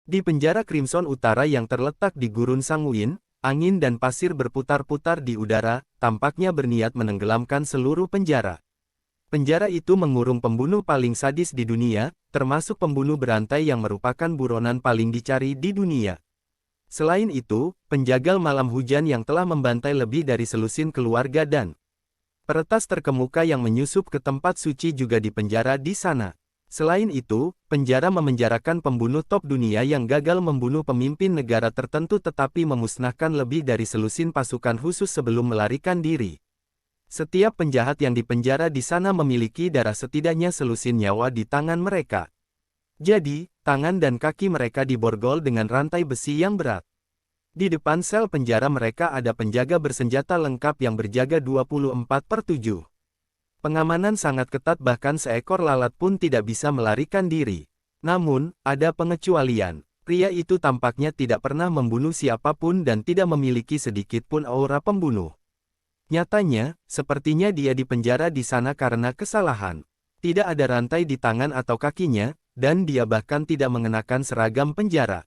Di penjara Crimson Utara yang terletak di Gurun Sanguin, angin dan pasir berputar-putar di udara, tampaknya berniat menenggelamkan seluruh penjara. Penjara itu mengurung pembunuh paling sadis di dunia, termasuk pembunuh berantai yang merupakan buronan paling dicari di dunia. Selain itu, penjagal malam hujan yang telah membantai lebih dari selusin keluarga dan peretas terkemuka yang menyusup ke tempat suci juga dipenjara di sana. Selain itu, penjara memenjarakan pembunuh top dunia yang gagal membunuh pemimpin negara tertentu tetapi memusnahkan lebih dari selusin pasukan khusus sebelum melarikan diri. Setiap penjahat yang dipenjara di sana memiliki darah setidaknya selusin nyawa di tangan mereka. Jadi, tangan dan kaki mereka diborgol dengan rantai besi yang berat. Di depan sel penjara mereka ada penjaga bersenjata lengkap yang berjaga 24/7. Pengamanan sangat ketat bahkan seekor lalat pun tidak bisa melarikan diri. Namun, ada pengecualian. Pria itu tampaknya tidak pernah membunuh siapapun dan tidak memiliki sedikit pun aura pembunuh. Nyatanya, sepertinya dia dipenjara di sana karena kesalahan. Tidak ada rantai di tangan atau kakinya, dan dia bahkan tidak mengenakan seragam penjara.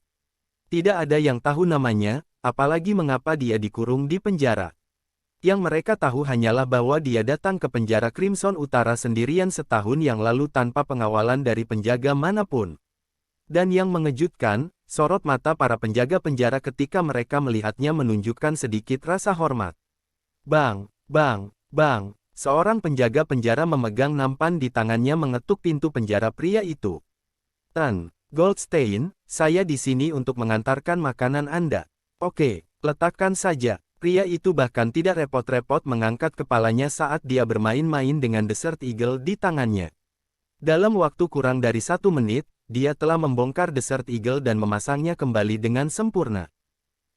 Tidak ada yang tahu namanya, apalagi mengapa dia dikurung di penjara. Yang mereka tahu hanyalah bahwa dia datang ke penjara Crimson Utara sendirian setahun yang lalu tanpa pengawalan dari penjaga manapun. Dan yang mengejutkan, sorot mata para penjaga penjara ketika mereka melihatnya menunjukkan sedikit rasa hormat. Bang, bang, bang, seorang penjaga penjara memegang nampan di tangannya mengetuk pintu penjara pria itu. Goldstein, saya di sini untuk mengantarkan makanan Anda. Oke, letakkan saja. Pria itu bahkan tidak repot-repot mengangkat kepalanya saat dia bermain-main dengan Desert Eagle di tangannya. Dalam waktu kurang dari 1 menit, dia telah membongkar Desert Eagle dan memasangnya kembali dengan sempurna.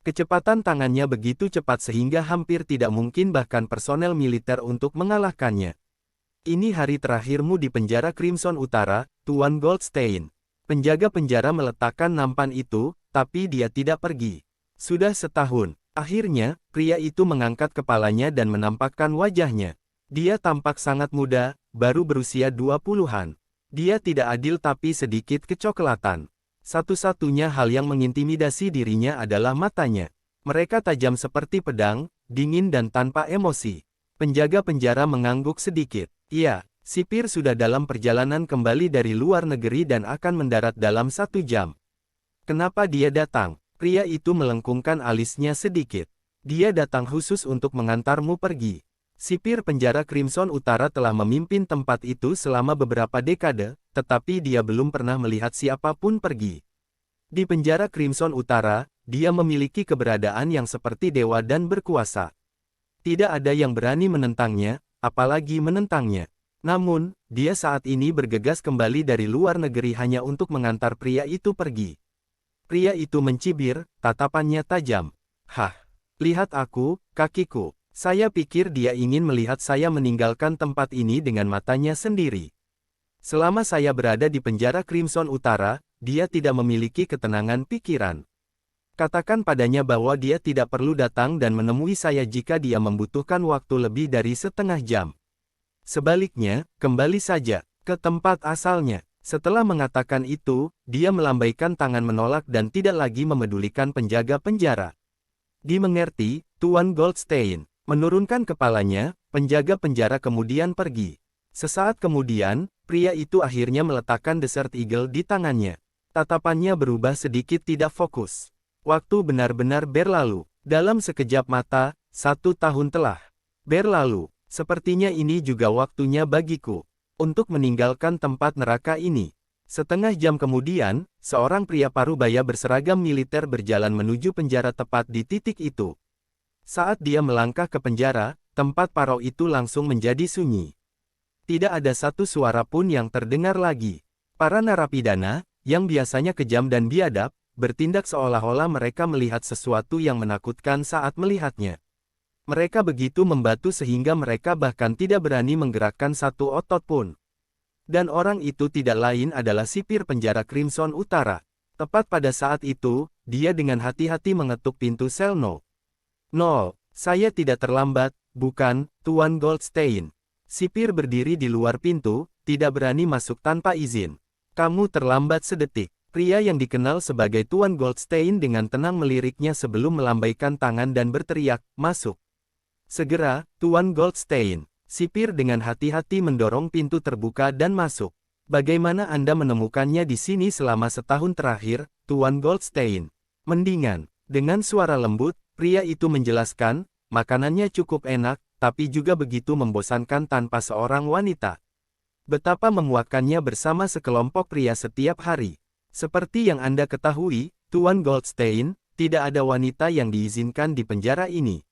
Kecepatan tangannya begitu cepat sehingga hampir tidak mungkin bahkan personel militer untuk mengalahkannya. Ini hari terakhirmu di penjara Crimson Utara, Tuan Goldstein. Penjaga penjara meletakkan nampan itu, tapi dia tidak pergi. Sudah setahun. Akhirnya, pria itu mengangkat kepalanya dan menampakkan wajahnya. Dia tampak sangat muda, baru berusia 20-an. Dia tidak adil tapi sedikit kecoklatan. Satu-satunya hal yang mengintimidasi dirinya adalah matanya. Mereka tajam seperti pedang, dingin dan tanpa emosi. Penjaga penjara mengangguk sedikit. Iya, sipir sudah dalam perjalanan kembali dari luar negeri dan akan mendarat dalam 1 jam. Kenapa dia datang? Pria itu melengkungkan alisnya sedikit. Dia datang khusus untuk mengantarmu pergi. Sipir penjara Crimson Utara telah memimpin tempat itu selama beberapa dekade, tetapi dia belum pernah melihat siapapun pergi. Di penjara Crimson Utara, dia memiliki keberadaan yang seperti dewa dan berkuasa. Tidak ada yang berani menentangnya, apalagi menentangnya. Namun, dia saat ini bergegas kembali dari luar negeri hanya untuk mengantar pria itu pergi. Pria itu mencibir, tatapannya tajam. Hah, lihat aku, kakiku. Saya pikir dia ingin melihat saya meninggalkan tempat ini dengan matanya sendiri. Selama saya berada di penjara Crimson Utara, dia tidak memiliki ketenangan pikiran. Katakan padanya bahwa dia tidak perlu datang dan menemui saya jika dia membutuhkan waktu lebih dari setengah jam. Sebaliknya, kembali saja ke tempat asalnya. Setelah mengatakan itu, dia melambaikan tangan menolak dan tidak lagi memedulikan penjaga penjara. Dimengerti, Tuan Goldstein. Menurunkan kepalanya, penjaga penjara kemudian pergi. Sesaat kemudian, pria itu akhirnya meletakkan Desert Eagle di tangannya. Tatapannya berubah sedikit tidak fokus. Waktu benar-benar berlalu. Dalam sekejap mata, 1 tahun telah berlalu. Sepertinya ini juga waktunya bagiku untuk meninggalkan tempat neraka ini. Setengah jam kemudian, seorang pria parubaya berseragam militer berjalan menuju penjara tepat di titik itu. Saat dia melangkah ke penjara, tempat parau itu langsung menjadi sunyi. Tidak ada satu suara pun yang terdengar lagi. Para narapidana, yang biasanya kejam dan biadab, bertindak seolah-olah mereka melihat sesuatu yang menakutkan saat melihatnya. Mereka begitu membatu sehingga mereka bahkan tidak berani menggerakkan satu otot pun. Dan orang itu tidak lain adalah sipir penjara Crimson Utara. Tepat pada saat itu, dia dengan hati-hati mengetuk pintu sel No. Saya tidak terlambat, bukan, Tuan Goldstein. Sipir berdiri di luar pintu, tidak berani masuk tanpa izin. Kamu terlambat sedetik. Pria yang dikenal sebagai Tuan Goldstein dengan tenang meliriknya sebelum melambaikan tangan dan berteriak, "Masuk." Segera, Tuan Goldstein, sipir dengan hati-hati mendorong pintu terbuka dan masuk. "Bagaimana Anda menemukannya di sini selama setahun terakhir, Tuan Goldstein?" "Mendingan." Dengan suara lembut, pria itu menjelaskan, "Makanannya cukup enak, tapi juga begitu membosankan tanpa seorang wanita. Betapa memuakannya bersama sekelompok pria setiap hari. Seperti yang Anda ketahui, Tuan Goldstein, tidak ada wanita yang diizinkan di penjara ini."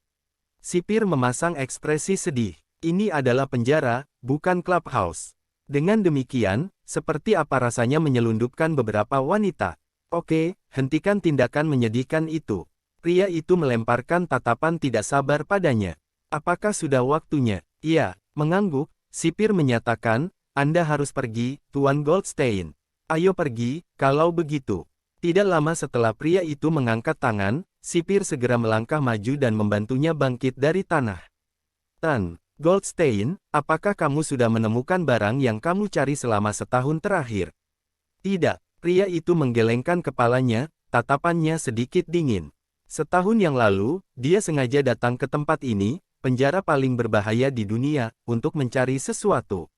Sipir memasang ekspresi sedih. "Ini adalah penjara, bukan clubhouse. Dengan demikian, seperti apa rasanya menyelundupkan beberapa wanita?" "Oke, hentikan tindakan menyedihkan itu." Pria itu melemparkan tatapan tidak sabar padanya. "Apakah sudah waktunya?" "Iya." Mengangguk, sipir menyatakan, "Anda harus pergi, Tuan Goldstein. Ayo pergi, kalau begitu." Tidak lama setelah pria itu mengangkat tangan, sipir segera melangkah maju dan membantunya bangkit dari tanah. "Tan Goldstein, apakah kamu sudah menemukan barang yang kamu cari selama setahun terakhir?" "Tidak." Pria itu menggelengkan kepalanya, tatapannya sedikit dingin. "Setahun yang lalu, dia sengaja datang ke tempat ini, penjara paling berbahaya di dunia, untuk mencari sesuatu.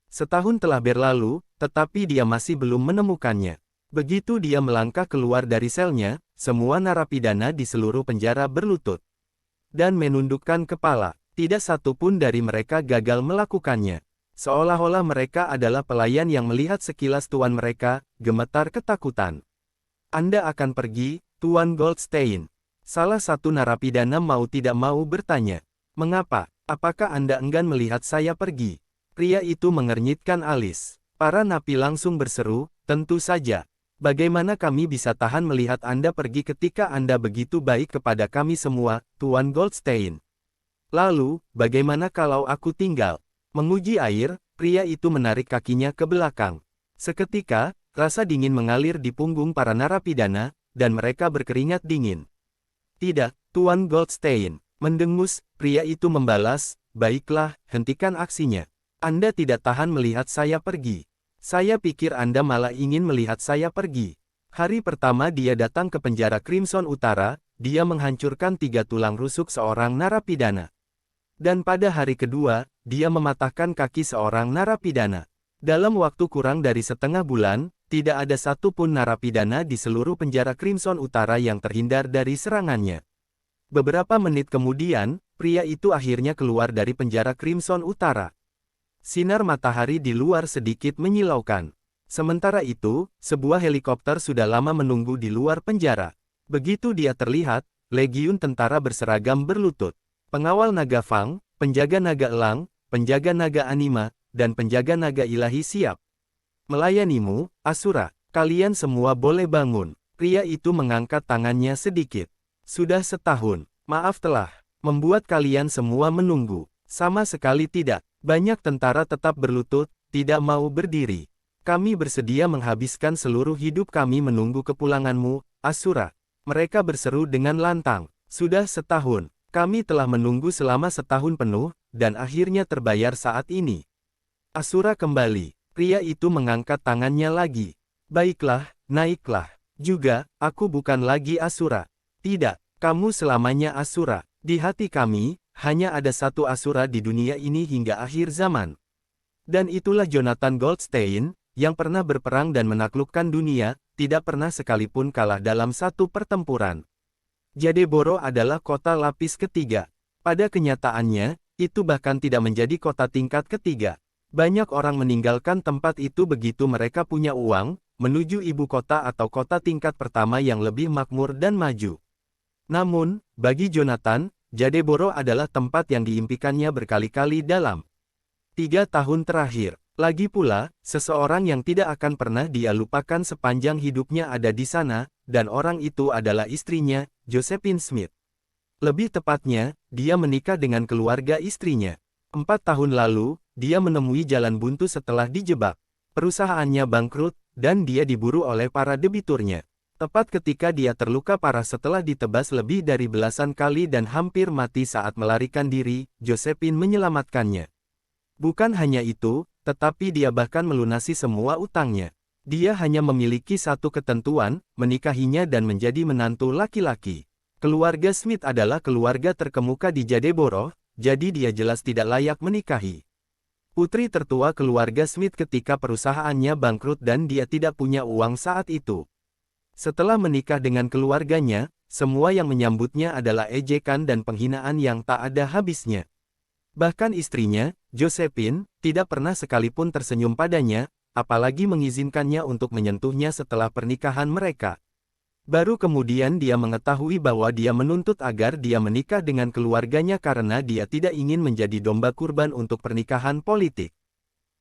Setahun telah berlalu, tetapi dia masih belum menemukannya." Begitu dia melangkah keluar dari selnya, semua narapidana di seluruh penjara berlutut dan menundukkan kepala. Tidak satu pun dari mereka gagal melakukannya. Seolah-olah mereka adalah pelayan yang melihat sekilas tuan mereka, gemetar ketakutan. "Anda akan pergi, Tuan Goldstein?" Salah satu narapidana mau tidak mau bertanya. "Mengapa? Apakah Anda enggan melihat saya pergi?" Pria itu mengernyitkan alis. Para napi langsung berseru, "Tentu saja. Bagaimana kami bisa tahan melihat Anda pergi ketika Anda begitu baik kepada kami semua, Tuan Goldstein? Lalu, bagaimana kalau aku tinggal?" Menguji air, pria itu menarik kakinya ke belakang. Seketika, rasa dingin mengalir di punggung para narapidana, dan mereka berkeringat dingin. "Tidak, Tuan Goldstein." Mendengus, pria itu membalas, "Baiklah, hentikan aksinya. Anda tidak tahan melihat saya pergi. Saya pikir Anda malah ingin melihat saya pergi." Hari pertama dia datang ke penjara Crimson Utara, dia menghancurkan 3 tulang rusuk seorang narapidana. Dan pada hari kedua, dia mematahkan kaki seorang narapidana. Dalam waktu kurang dari setengah bulan, tidak ada satupun narapidana di seluruh penjara Crimson Utara yang terhindar dari serangannya. Beberapa menit kemudian, pria itu akhirnya keluar dari penjara Crimson Utara. Sinar matahari di luar sedikit menyilaukan. Sementara itu, sebuah helikopter sudah lama menunggu di luar penjara. Begitu dia terlihat, legiun tentara berseragam berlutut. Pengawal naga Fang, penjaga naga elang, penjaga naga anima, dan penjaga naga ilahi siap melayanimu, Asura. Kalian semua boleh bangun. Pria itu mengangkat tangannya sedikit. "Sudah setahun. Maaf telah membuat kalian semua menunggu." "Sama sekali tidak." Banyak tentara tetap berlutut, tidak mau berdiri. "Kami bersedia menghabiskan seluruh hidup kami menunggu kepulanganmu, Asura." Mereka berseru dengan lantang. "Sudah setahun. Kami telah menunggu selama setahun penuh, dan akhirnya terbayar saat ini." Asura kembali. Pria itu mengangkat tangannya lagi. "Baiklah, naiklah. Juga, aku bukan lagi Asura. Tidak, kamu selamanya Asura. Di hati kami, hanya ada satu Asura di dunia ini hingga akhir zaman. Dan itulah Jonathan Goldstein, yang pernah berperang dan menaklukkan dunia, tidak pernah sekalipun kalah dalam satu pertempuran. Jadeboro adalah kota lapis ketiga. Pada kenyataannya, itu bahkan tidak menjadi kota tingkat ketiga. Banyak orang meninggalkan tempat itu begitu mereka punya uang, menuju ibu kota atau kota tingkat pertama yang lebih makmur dan maju. Namun, bagi Jonathan, Jadeboro adalah tempat yang diimpikannya berkali-kali dalam 3 tahun terakhir. Lagi pula, seseorang yang tidak akan pernah dia lupakan sepanjang hidupnya ada di sana, dan orang itu adalah istrinya, Josephine Smith. Lebih tepatnya, dia menikah dengan keluarga istrinya. 4 tahun lalu, dia menemui jalan buntu setelah dijebak. Perusahaannya bangkrut, dan dia diburu oleh para debiturnya. Tepat ketika dia terluka parah setelah ditebas lebih dari belasan kali dan hampir mati saat melarikan diri, Josephine menyelamatkannya. Bukan hanya itu, tetapi dia bahkan melunasi semua utangnya. Dia hanya memiliki satu ketentuan, menikahinya dan menjadi menantu laki-laki. Keluarga Smith adalah keluarga terkemuka di Jadeboro, jadi dia jelas tidak layak menikahi putri tertua keluarga Smith ketika perusahaannya bangkrut dan dia tidak punya uang saat itu. Setelah menikah dengan keluarganya, semua yang menyambutnya adalah ejekan dan penghinaan yang tak ada habisnya. Bahkan istrinya, Josephine, tidak pernah sekalipun tersenyum padanya, apalagi mengizinkannya untuk menyentuhnya setelah pernikahan mereka. Baru kemudian dia mengetahui bahwa dia menuntut agar dia menikah dengan keluarganya karena dia tidak ingin menjadi domba kurban untuk pernikahan politik.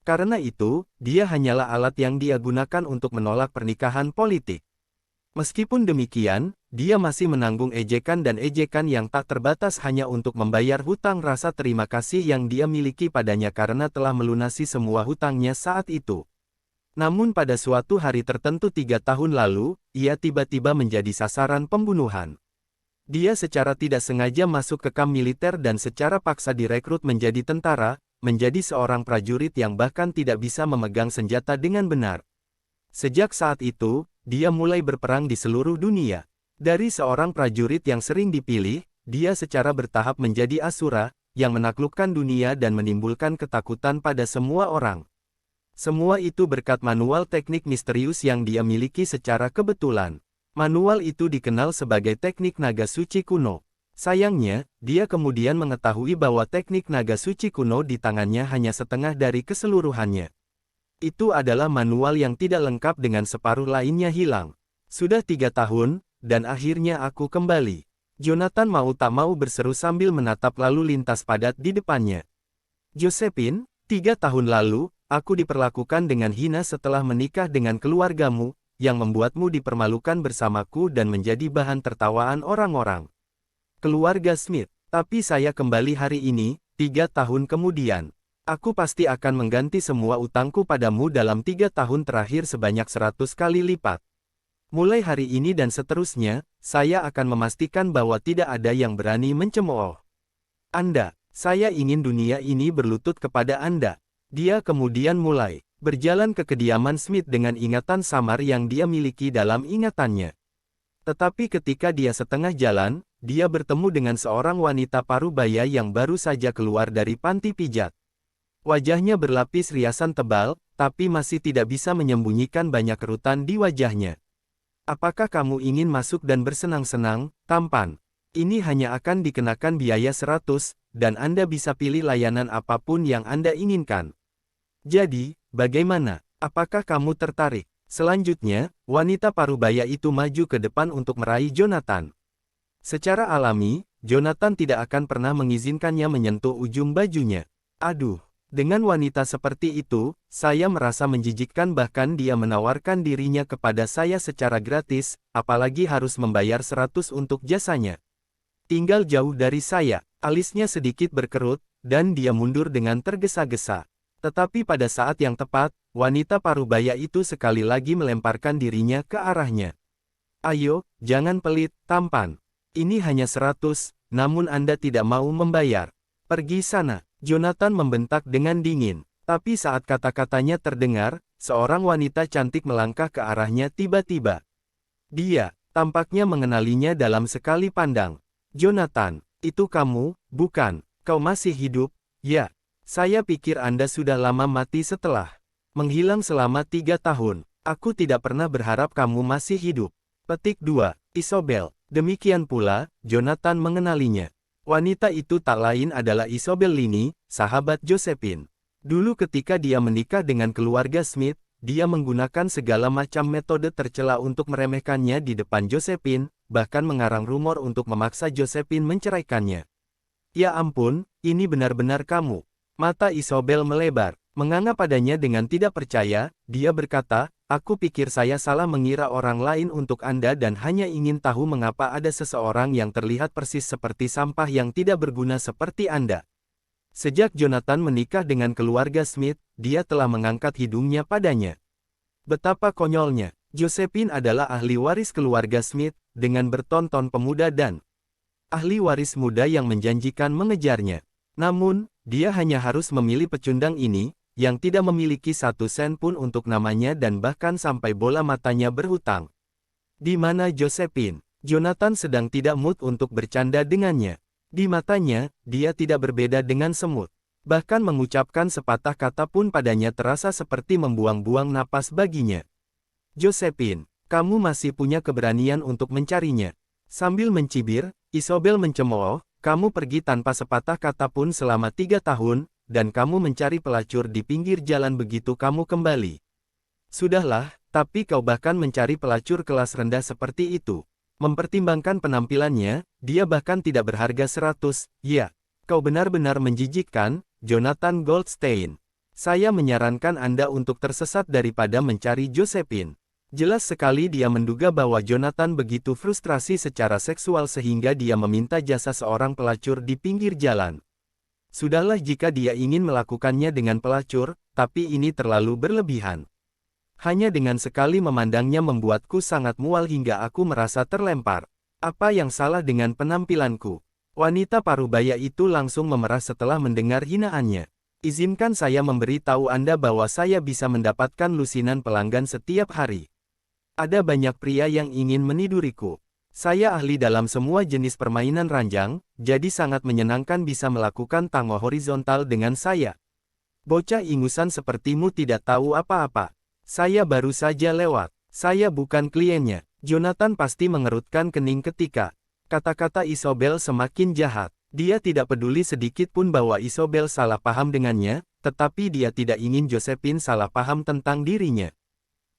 Karena itu, dia hanyalah alat yang dia gunakan untuk menolak pernikahan politik. Meskipun demikian, dia masih menanggung ejekan dan ejekan yang tak terbatas hanya untuk membayar hutang rasa terima kasih yang dia miliki padanya karena telah melunasi semua hutangnya saat itu. Namun pada suatu hari tertentu 3 tahun lalu, ia tiba-tiba menjadi sasaran pembunuhan. Dia secara tidak sengaja masuk ke kamp militer dan secara paksa direkrut menjadi tentara, menjadi seorang prajurit yang bahkan tidak bisa memegang senjata dengan benar. Sejak saat itu, dia mulai berperang di seluruh dunia. Dari seorang prajurit yang sering dipilih, dia secara bertahap menjadi Asura, yang menaklukkan dunia dan menimbulkan ketakutan pada semua orang. Semua itu berkat manual teknik misterius yang dia miliki secara kebetulan. Manual itu dikenal sebagai teknik naga suci kuno. Sayangnya, dia kemudian mengetahui bahwa teknik naga suci kuno di tangannya hanya setengah dari keseluruhannya. Itu adalah manual yang tidak lengkap dengan separuh lainnya hilang. Sudah 3 tahun, dan akhirnya aku kembali. Jonathan mau tak mau berseru sambil menatap lalu lintas padat di depannya. Josephine, 3 tahun lalu, aku diperlakukan dengan hina setelah menikah dengan keluargamu, yang membuatmu dipermalukan bersamaku dan menjadi bahan tertawaan orang-orang. Keluarga Smith, tapi saya kembali hari ini, 3 tahun kemudian. Aku pasti akan mengganti semua utangku padamu dalam 3 tahun terakhir sebanyak 100 kali lipat. Mulai hari ini dan seterusnya, saya akan memastikan bahwa tidak ada yang berani mencemooh Anda. Saya ingin dunia ini berlutut kepada Anda. Dia kemudian mulai berjalan ke kediaman Smith dengan ingatan samar yang dia miliki dalam ingatannya. Tetapi ketika dia setengah jalan, dia bertemu dengan seorang wanita parubaya yang baru saja keluar dari panti pijat. Wajahnya berlapis riasan tebal, tapi masih tidak bisa menyembunyikan banyak kerutan di wajahnya. Apakah kamu ingin masuk dan bersenang-senang, tampan? Ini hanya akan dikenakan biaya 100, dan Anda bisa pilih layanan apapun yang Anda inginkan. Jadi, bagaimana? Apakah kamu tertarik? Selanjutnya, wanita parubaya itu maju ke depan untuk meraih Jonathan. Secara alami, Jonathan tidak akan pernah mengizinkannya menyentuh ujung bajunya. Aduh. Dengan wanita seperti itu, saya merasa menjijikkan bahkan dia menawarkan dirinya kepada saya secara gratis, apalagi harus membayar 100 untuk jasanya. Tinggal jauh dari saya, alisnya sedikit berkerut, dan dia mundur dengan tergesa-gesa. Tetapi pada saat yang tepat, wanita parubaya itu sekali lagi melemparkan dirinya ke arahnya. Ayo, jangan pelit, tampan. Ini hanya 100, namun Anda tidak mau membayar. Pergi sana. Jonathan membentak dengan dingin. Tapi saat kata-katanya terdengar, seorang wanita cantik melangkah ke arahnya tiba-tiba. Dia, tampaknya mengenalinya dalam sekali pandang. Jonathan, itu kamu, bukan? Kau masih hidup? Ya. Saya pikir Anda sudah lama mati setelah menghilang selama 3 tahun. Aku tidak pernah berharap kamu masih hidup. Petik 2. Isobel. Demikian pula, Jonathan mengenalinya. Wanita itu tak lain adalah Isobel Lini, sahabat Josephine. Dulu ketika dia menikah dengan keluarga Smith, dia menggunakan segala macam metode tercela untuk meremehkannya di depan Josephine, bahkan mengarang rumor untuk memaksa Josephine menceraikannya. Ya ampun, ini benar-benar kamu. Mata Isobel melebar, menganga padanya dengan tidak percaya, dia berkata, aku pikir saya salah mengira orang lain untuk Anda dan hanya ingin tahu mengapa ada seseorang yang terlihat persis seperti sampah yang tidak berguna seperti Anda. Sejak Jonathan menikah dengan keluarga Smith, dia telah mengangkat hidungnya padanya. Betapa konyolnya, Josephine adalah ahli waris keluarga Smith, dengan bertonton pemuda dan ahli waris muda yang menjanjikan mengejarnya. Namun, dia hanya harus memilih pecundang ini, yang tidak memiliki 1 sen pun untuk namanya dan bahkan sampai bola matanya berhutang. Di mana Josephine? Jonathan sedang tidak mood untuk bercanda dengannya. Di matanya, dia tidak berbeda dengan semut. Bahkan mengucapkan sepatah kata pun padanya terasa seperti membuang-buang napas baginya. Josephine, kamu masih punya keberanian untuk mencarinya. Sambil mencibir, Isobel mencemooh, kamu pergi tanpa sepatah kata pun selama 3 tahun, dan kamu mencari pelacur di pinggir jalan begitu kamu kembali. Sudahlah, tapi kau bahkan mencari pelacur kelas rendah seperti itu. Mempertimbangkan penampilannya, dia bahkan tidak berharga 100, ya. Kau benar-benar menjijikkan, Jonathan Goldstein. Saya menyarankan Anda untuk tersesat daripada mencari Josephine. Jelas sekali dia menduga bahwa Jonathan begitu frustrasi secara seksual sehingga dia meminta jasa seorang pelacur di pinggir jalan. Sudahlah jika dia ingin melakukannya dengan pelacur, tapi ini terlalu berlebihan. Hanya dengan sekali memandangnya membuatku sangat mual hingga aku merasa terlempar. Apa yang salah dengan penampilanku? Wanita parubaya itu langsung memerah setelah mendengar hinaannya. Izinkan saya memberi tahu Anda bahwa saya bisa mendapatkan lusinan pelanggan setiap hari. Ada banyak pria yang ingin meniduriku. Saya ahli dalam semua jenis permainan ranjang, jadi sangat menyenangkan bisa melakukan tango horizontal dengan saya. Bocah ingusan sepertimu tidak tahu apa-apa. Saya baru saja lewat. Saya bukan kliennya. Jonathan pasti mengerutkan kening ketika kata-kata Isobel semakin jahat. Dia tidak peduli sedikit pun bahwa Isobel salah paham dengannya, tetapi dia tidak ingin Josephine salah paham tentang dirinya.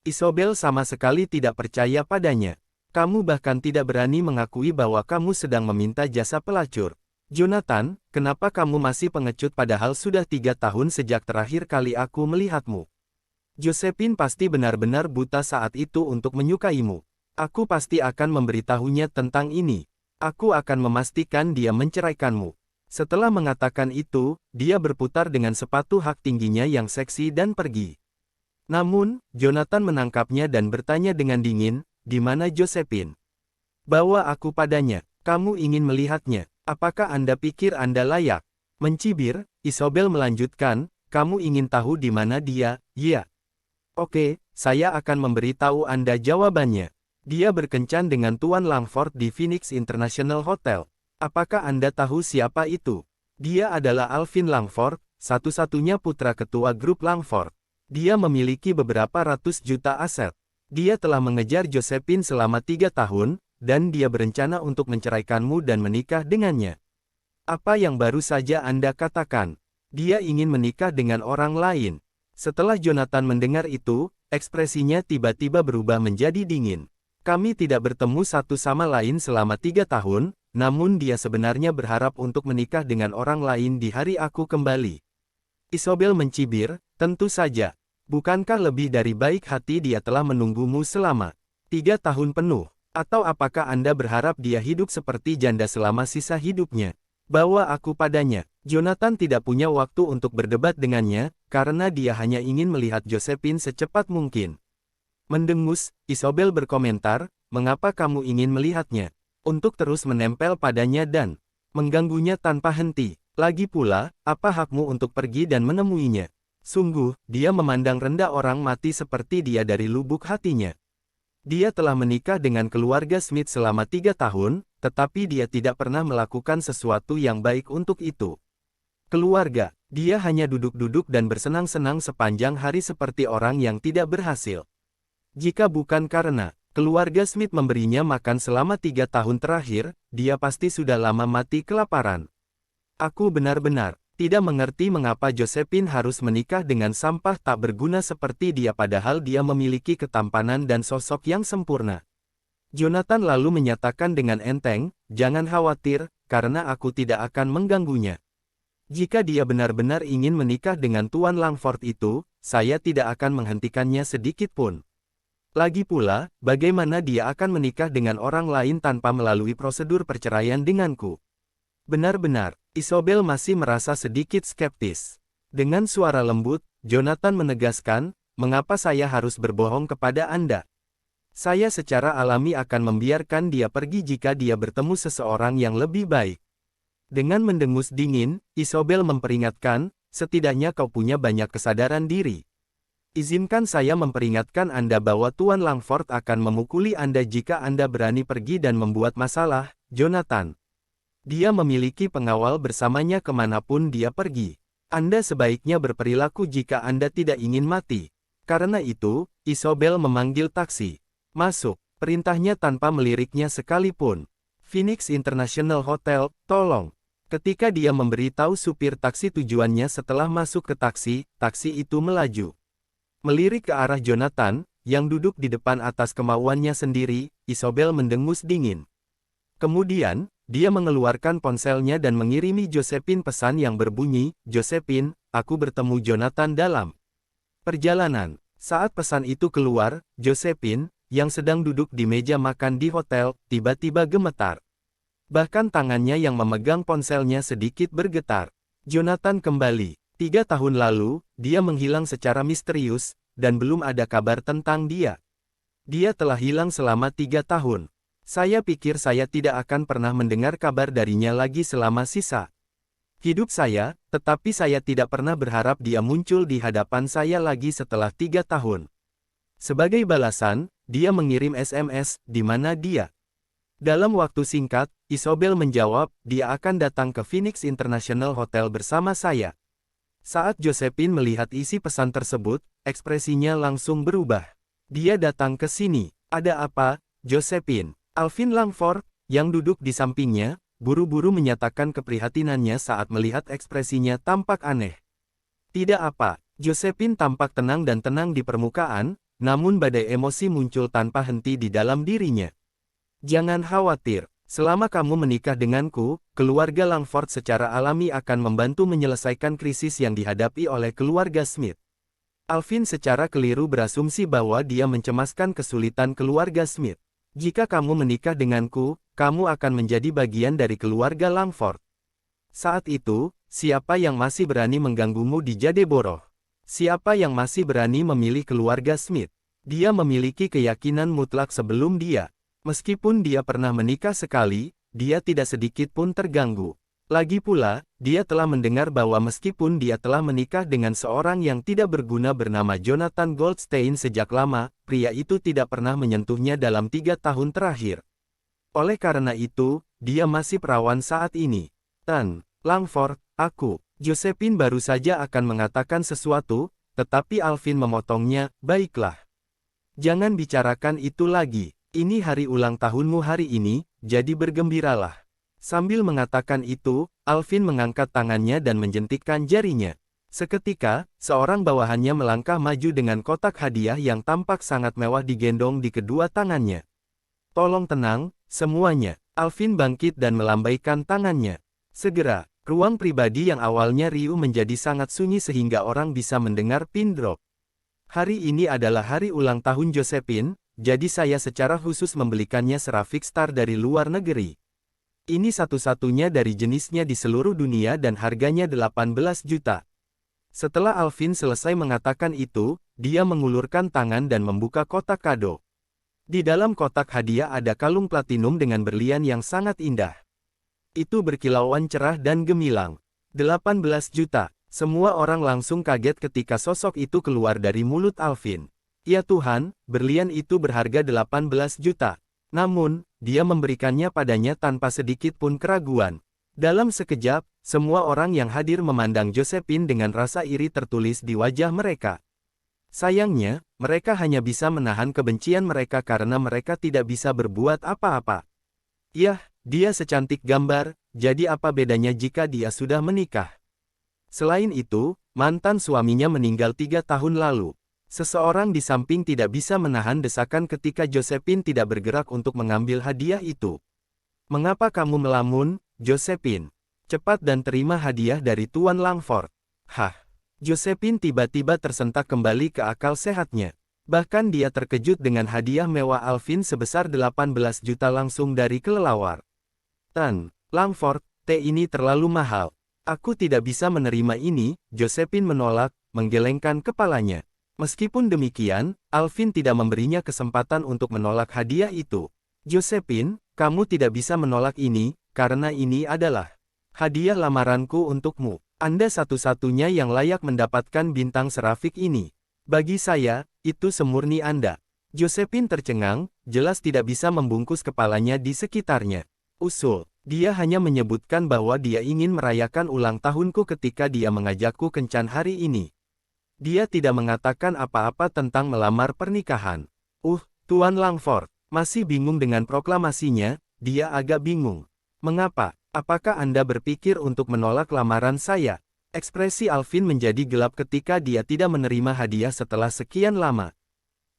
Isobel sama sekali tidak percaya padanya. Kamu bahkan tidak berani mengakui bahwa kamu sedang meminta jasa pelacur. Jonathan, kenapa kamu masih pengecut padahal sudah 3 tahun sejak terakhir kali aku melihatmu? Josephine pasti benar-benar buta saat itu untuk menyukaimu. Aku pasti akan memberitahunya tentang ini. Aku akan memastikan dia menceraikanmu. Setelah mengatakan itu, dia berputar dengan sepatu hak tingginya yang seksi dan pergi. Namun, Jonathan menangkapnya dan bertanya dengan dingin, di mana Josephine? Bawa aku padanya. Kamu ingin melihatnya. Apakah Anda pikir Anda layak? Mencibir, Isobel melanjutkan, kamu ingin tahu di mana dia? Ya. Oke, saya akan memberitahu Anda jawabannya. Dia berkencan dengan Tuan Langford di Phoenix International Hotel. Apakah Anda tahu siapa itu? Dia adalah Alvin Langford, satu-satunya putra ketua grup Langford. Dia memiliki beberapa ratus juta aset. Dia telah mengejar Josephine selama 3 tahun, dan dia berencana untuk menceraikanmu dan menikah dengannya. Apa yang baru saja Anda katakan? Dia ingin menikah dengan orang lain. Setelah Jonathan mendengar itu, ekspresinya tiba-tiba berubah menjadi dingin. Kami tidak bertemu satu sama lain selama 3 tahun, namun dia sebenarnya berharap untuk menikah dengan orang lain di hari aku kembali. Isobel mencibir, tentu saja. Bukankah lebih dari baik hati dia telah menunggumu selama 3 tahun penuh? Atau apakah Anda berharap dia hidup seperti janda selama sisa hidupnya? Bawa aku padanya. Jonathan tidak punya waktu untuk berdebat dengannya, karena dia hanya ingin melihat Josephine secepat mungkin. Mendengus, Isobel berkomentar, mengapa kamu ingin melihatnya? Untuk terus menempel padanya dan mengganggunya tanpa henti. Lagi pula, apa hakmu untuk pergi dan menemuinya? Sungguh, dia memandang rendah orang mati seperti dia dari lubuk hatinya. Dia telah menikah dengan keluarga Smith selama 3 tahun, tetapi dia tidak pernah melakukan sesuatu yang baik untuk itu. Keluarga, dia hanya duduk-duduk dan bersenang-senang sepanjang hari seperti orang yang tidak berhasil. Jika bukan karena keluarga Smith memberinya makan selama 3 tahun terakhir, dia pasti sudah lama mati kelaparan. Aku benar-benar tidak mengerti mengapa Josephine harus menikah dengan sampah tak berguna seperti dia padahal dia memiliki ketampanan dan sosok yang sempurna. Jonathan lalu menyatakan dengan enteng, jangan khawatir, karena aku tidak akan mengganggunya. Jika dia benar-benar ingin menikah dengan Tuan Langford itu, saya tidak akan menghentikannya sedikit pun. Lagi pula, bagaimana dia akan menikah dengan orang lain tanpa melalui prosedur perceraian denganku? Benar-benar, Isobel masih merasa sedikit skeptis. Dengan suara lembut, Jonathan menegaskan, mengapa saya harus berbohong kepada Anda? Saya secara alami akan membiarkan dia pergi jika dia bertemu seseorang yang lebih baik. Dengan mendengus dingin, Isobel memperingatkan, setidaknya kau punya banyak kesadaran diri. Izinkan saya memperingatkan Anda bahwa Tuan Langford akan memukuli Anda jika Anda berani pergi dan membuat masalah, Jonathan. Dia memiliki pengawal bersamanya kemanapun dia pergi. Anda sebaiknya berperilaku jika Anda tidak ingin mati. Karena itu, Isobel memanggil taksi. Masuk, perintahnya tanpa meliriknya sekalipun. Phoenix International Hotel, tolong. Ketika dia memberitahu supir taksi tujuannya setelah masuk ke taksi, taksi itu melaju. Melirik ke arah Jonathan, yang duduk di depan atas kemauannya sendiri, Isobel mendengus dingin. Kemudian, dia mengeluarkan ponselnya dan mengirimi Josephine pesan yang berbunyi, "Josephine, aku bertemu Jonathan dalam perjalanan." Saat pesan itu keluar, Josephine, yang sedang duduk di meja makan di hotel, tiba-tiba gemetar. Bahkan tangannya yang memegang ponselnya sedikit bergetar. Jonathan kembali. 3 tahun lalu, dia menghilang secara misterius, dan belum ada kabar tentang dia. Dia telah hilang selama 3 tahun. Saya pikir saya tidak akan pernah mendengar kabar darinya lagi selama sisa hidup saya, tetapi saya tidak pernah berharap dia muncul di hadapan saya lagi setelah 3 tahun. Sebagai balasan, dia mengirim SMS, "Di mana dia?" Dalam waktu singkat, Isobel menjawab, "Dia akan datang ke Phoenix International Hotel bersama saya." Saat Josephine melihat isi pesan tersebut, ekspresinya langsung berubah. "Dia datang ke sini. Ada apa, Josephine?" Alvin Langford, yang duduk di sampingnya, buru-buru menyatakan keprihatinannya saat melihat ekspresinya tampak aneh. "Tidak apa." Josephine tampak tenang dan tenang di permukaan, namun badai emosi muncul tanpa henti di dalam dirinya. "Jangan khawatir. Selama kamu menikah denganku, keluarga Langford secara alami akan membantu menyelesaikan krisis yang dihadapi oleh keluarga Smith." Alvin secara keliru berasumsi bahwa dia mencemaskan kesulitan keluarga Smith. "Jika kamu menikah denganku, kamu akan menjadi bagian dari keluarga Langford. Saat itu, siapa yang masih berani mengganggumu di Jadeborough? Siapa yang masih berani memilih keluarga Smith?" Dia memiliki keyakinan mutlak sebelum dia. Meskipun dia pernah menikah sekali, dia tidak sedikit pun terganggu. Lagi pula, dia telah mendengar bahwa meskipun dia telah menikah dengan seorang yang tidak berguna bernama Jonathan Goldstein sejak lama, pria itu tidak pernah menyentuhnya dalam 3 tahun terakhir. Oleh karena itu, dia masih perawan saat ini. "Tan Langford, aku." Josephine baru saja akan mengatakan sesuatu, tetapi Alvin memotongnya, "Baiklah. Jangan bicarakan itu lagi. Ini hari ulang tahunmu hari ini, jadi bergembiralah." Sambil mengatakan itu, Alvin mengangkat tangannya dan menjentikkan jarinya. Seketika, seorang bawahannya melangkah maju dengan kotak hadiah yang tampak sangat mewah digendong di kedua tangannya. "Tolong tenang, semuanya." Alvin bangkit dan melambaikan tangannya. Segera, ruang pribadi yang awalnya riuh menjadi sangat sunyi sehingga orang bisa mendengar pin drop. "Hari ini adalah hari ulang tahun Josephine, jadi saya secara khusus membelikannya serafik star dari luar negeri. Ini satu-satunya dari jenisnya di seluruh dunia dan harganya 18 juta. Setelah Alvin selesai mengatakan itu, dia mengulurkan tangan dan membuka kotak kado. Di dalam kotak hadiah ada kalung platinum dengan berlian yang sangat indah. Itu berkilauan cerah dan gemilang. 18 juta. Semua orang langsung kaget ketika sosok itu keluar dari mulut Alvin. "Ya Tuhan, berlian itu berharga 18 juta. Namun, dia memberikannya padanya tanpa sedikit pun keraguan." Dalam sekejap, semua orang yang hadir memandang Josephine dengan rasa iri tertulis di wajah mereka. Sayangnya, mereka hanya bisa menahan kebencian mereka karena mereka tidak bisa berbuat apa-apa. "Yah, dia secantik gambar, jadi apa bedanya jika dia sudah menikah?" Selain itu, mantan suaminya meninggal 3 tahun lalu. Seseorang di samping tidak bisa menahan desakan ketika Josephine tidak bergerak untuk mengambil hadiah itu. "Mengapa kamu melamun, Josephine? Cepat dan terima hadiah dari Tuan Langford." "Hah?" Josephine tiba-tiba tersentak kembali ke akal sehatnya. Bahkan dia terkejut dengan hadiah mewah Alvin sebesar 18 juta langsung dari kelelawar. "Tan Langford, teh ini terlalu mahal. Aku tidak bisa menerima ini." Josephine menolak, menggelengkan kepalanya. Meskipun demikian, Alvin tidak memberinya kesempatan untuk menolak hadiah itu. "Josephine, kamu tidak bisa menolak ini, karena ini adalah hadiah lamaranku untukmu." Anda satu-satunya yang layak mendapatkan bintang serafik ini. Bagi saya, itu semurni Anda. Josephine tercengang, jelas tidak bisa membungkus kepalanya di sekitarnya. Usul, dia hanya menyebutkan bahwa dia ingin merayakan ulang tahunku ketika dia mengajakku kencan hari ini. Dia tidak mengatakan apa-apa tentang melamar pernikahan. Tuan Langford, masih bingung dengan proklamasinya, dia agak bingung. Mengapa? Apakah Anda berpikir untuk menolak lamaran saya? Ekspresi Alvin menjadi gelap ketika dia tidak menerima hadiah setelah sekian lama.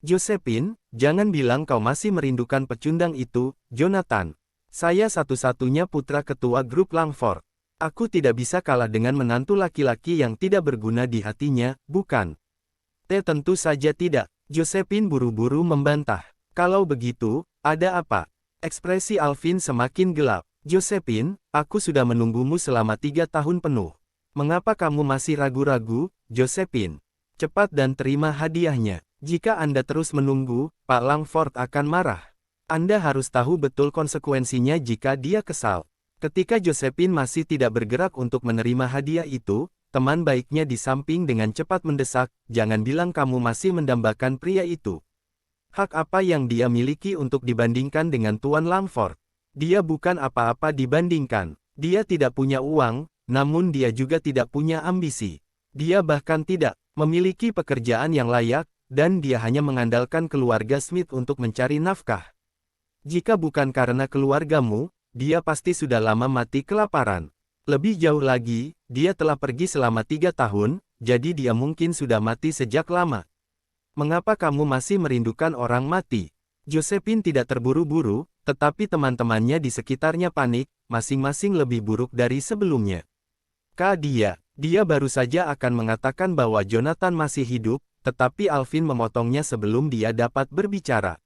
Josephine, jangan bilang kau masih merindukan pecundang itu, Jonathan. Saya satu-satunya putra ketua grup Langford. Aku tidak bisa kalah dengan menantu laki-laki yang tidak berguna di hatinya, bukan? Tentu saja tidak. Josephine buru-buru membantah. Kalau begitu, ada apa? Ekspresi Alvin semakin gelap. Josephine, aku sudah menunggumu selama 3 tahun penuh. Mengapa kamu masih ragu-ragu, Josephine? Cepat dan terima hadiahnya. Jika Anda terus menunggu, Pak Langford akan marah. Anda harus tahu betul konsekuensinya jika dia kesal. Ketika Josephine masih tidak bergerak untuk menerima hadiah itu, teman baiknya di samping dengan cepat mendesak, jangan bilang kamu masih mendambakan pria itu. Hak apa yang dia miliki untuk dibandingkan dengan Tuan Langford? Dia bukan apa-apa dibandingkan. Dia tidak punya uang, namun dia juga tidak punya ambisi. Dia bahkan tidak memiliki pekerjaan yang layak, dan dia hanya mengandalkan keluarga Smith untuk mencari nafkah. Jika bukan karena keluargamu, dia pasti sudah lama mati kelaparan. Lebih jauh lagi, dia telah pergi selama 3 tahun, jadi dia mungkin sudah mati sejak lama. Mengapa kamu masih merindukan orang mati? Josephine tidak terburu-buru, tetapi teman-temannya di sekitarnya panik, masing-masing lebih buruk dari sebelumnya. Dia baru saja akan mengatakan bahwa Jonathan masih hidup, tetapi Alvin memotongnya sebelum dia dapat berbicara.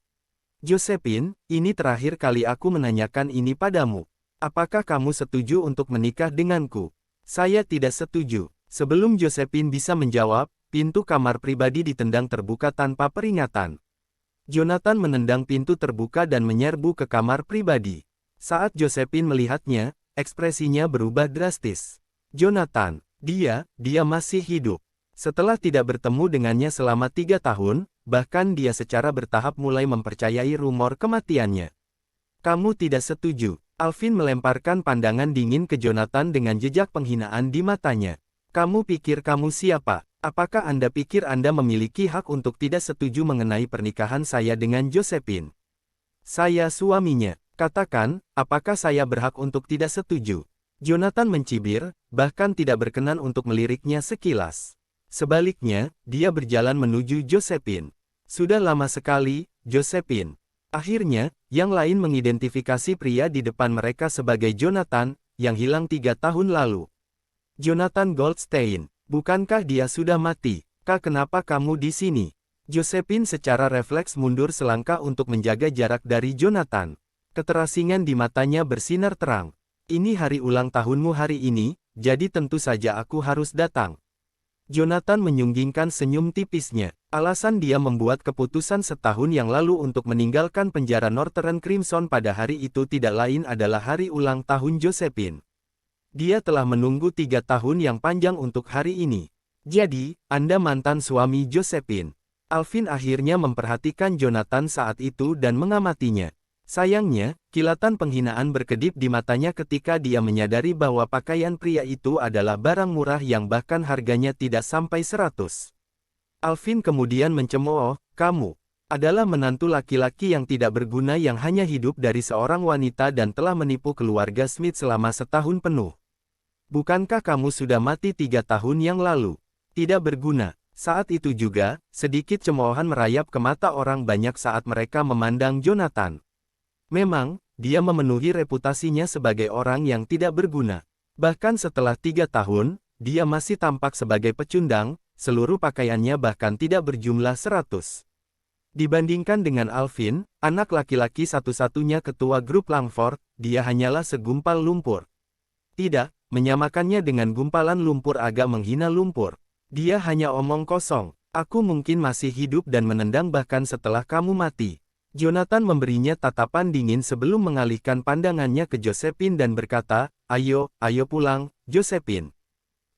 Josephine, ini terakhir kali aku menanyakan ini padamu. Apakah kamu setuju untuk menikah denganku? Saya tidak setuju. Sebelum Josephine bisa menjawab, pintu kamar pribadi ditendang terbuka tanpa peringatan. Jonathan menendang pintu terbuka dan menyerbu ke kamar pribadi. Saat Josephine melihatnya, ekspresinya berubah drastis. Jonathan, dia masih hidup. Setelah tidak bertemu dengannya selama 3 tahun, bahkan dia secara bertahap mulai mempercayai rumor kematiannya. Kamu tidak setuju. Alvin melemparkan pandangan dingin ke Jonathan dengan jejak penghinaan di matanya. Kamu pikir kamu siapa? Apakah Anda pikir Anda memiliki hak untuk tidak setuju mengenai pernikahan saya dengan Josephine? Saya suaminya. Katakan, apakah saya berhak untuk tidak setuju? Jonathan mencibir, bahkan tidak berkenan untuk meliriknya sekilas. Sebaliknya, dia berjalan menuju Josephine. Sudah lama sekali, Josephine. Akhirnya, yang lain mengidentifikasi pria di depan mereka sebagai Jonathan, yang hilang 3 tahun lalu. Jonathan Goldstein, bukankah dia sudah mati? Kenapa kamu di sini? Josephine secara refleks mundur selangkah untuk menjaga jarak dari Jonathan. Keterasingan di matanya bersinar terang. Ini hari ulang tahunmu hari ini, jadi tentu saja aku harus datang. Jonathan menyunggingkan senyum tipisnya. Alasan dia membuat keputusan setahun yang lalu untuk meninggalkan penjara Northern Crimson pada hari itu tidak lain adalah hari ulang tahun Josephine. Dia telah menunggu 3 tahun yang panjang untuk hari ini. Jadi, Anda mantan suami Josephine. Alvin akhirnya memperhatikan Jonathan saat itu dan mengamatinya. Sayangnya, kilatan penghinaan berkedip di matanya ketika dia menyadari bahwa pakaian pria itu adalah barang murah yang bahkan harganya tidak sampai 100. Alvin kemudian mencemooh, kamu adalah menantu laki-laki yang tidak berguna yang hanya hidup dari seorang wanita dan telah menipu keluarga Smith selama setahun penuh. Bukankah kamu sudah mati 3 tahun yang lalu? Tidak berguna. Saat itu juga, sedikit cemoohan merayap ke mata orang banyak saat mereka memandang Jonathan. Memang, dia memenuhi reputasinya sebagai orang yang tidak berguna. Bahkan setelah 3 tahun, dia masih tampak sebagai pecundang, seluruh pakaiannya bahkan tidak berjumlah 100. Dibandingkan dengan Alvin, anak laki-laki satu-satunya ketua grup Langford, dia hanyalah segumpal lumpur. Tidak, menyamakannya dengan gumpalan lumpur agak menghina lumpur. Dia hanya omong kosong. Aku mungkin masih hidup dan menendang bahkan setelah kamu mati. Jonathan memberinya tatapan dingin sebelum mengalihkan pandangannya ke Josephine dan berkata, ayo pulang, Josephine.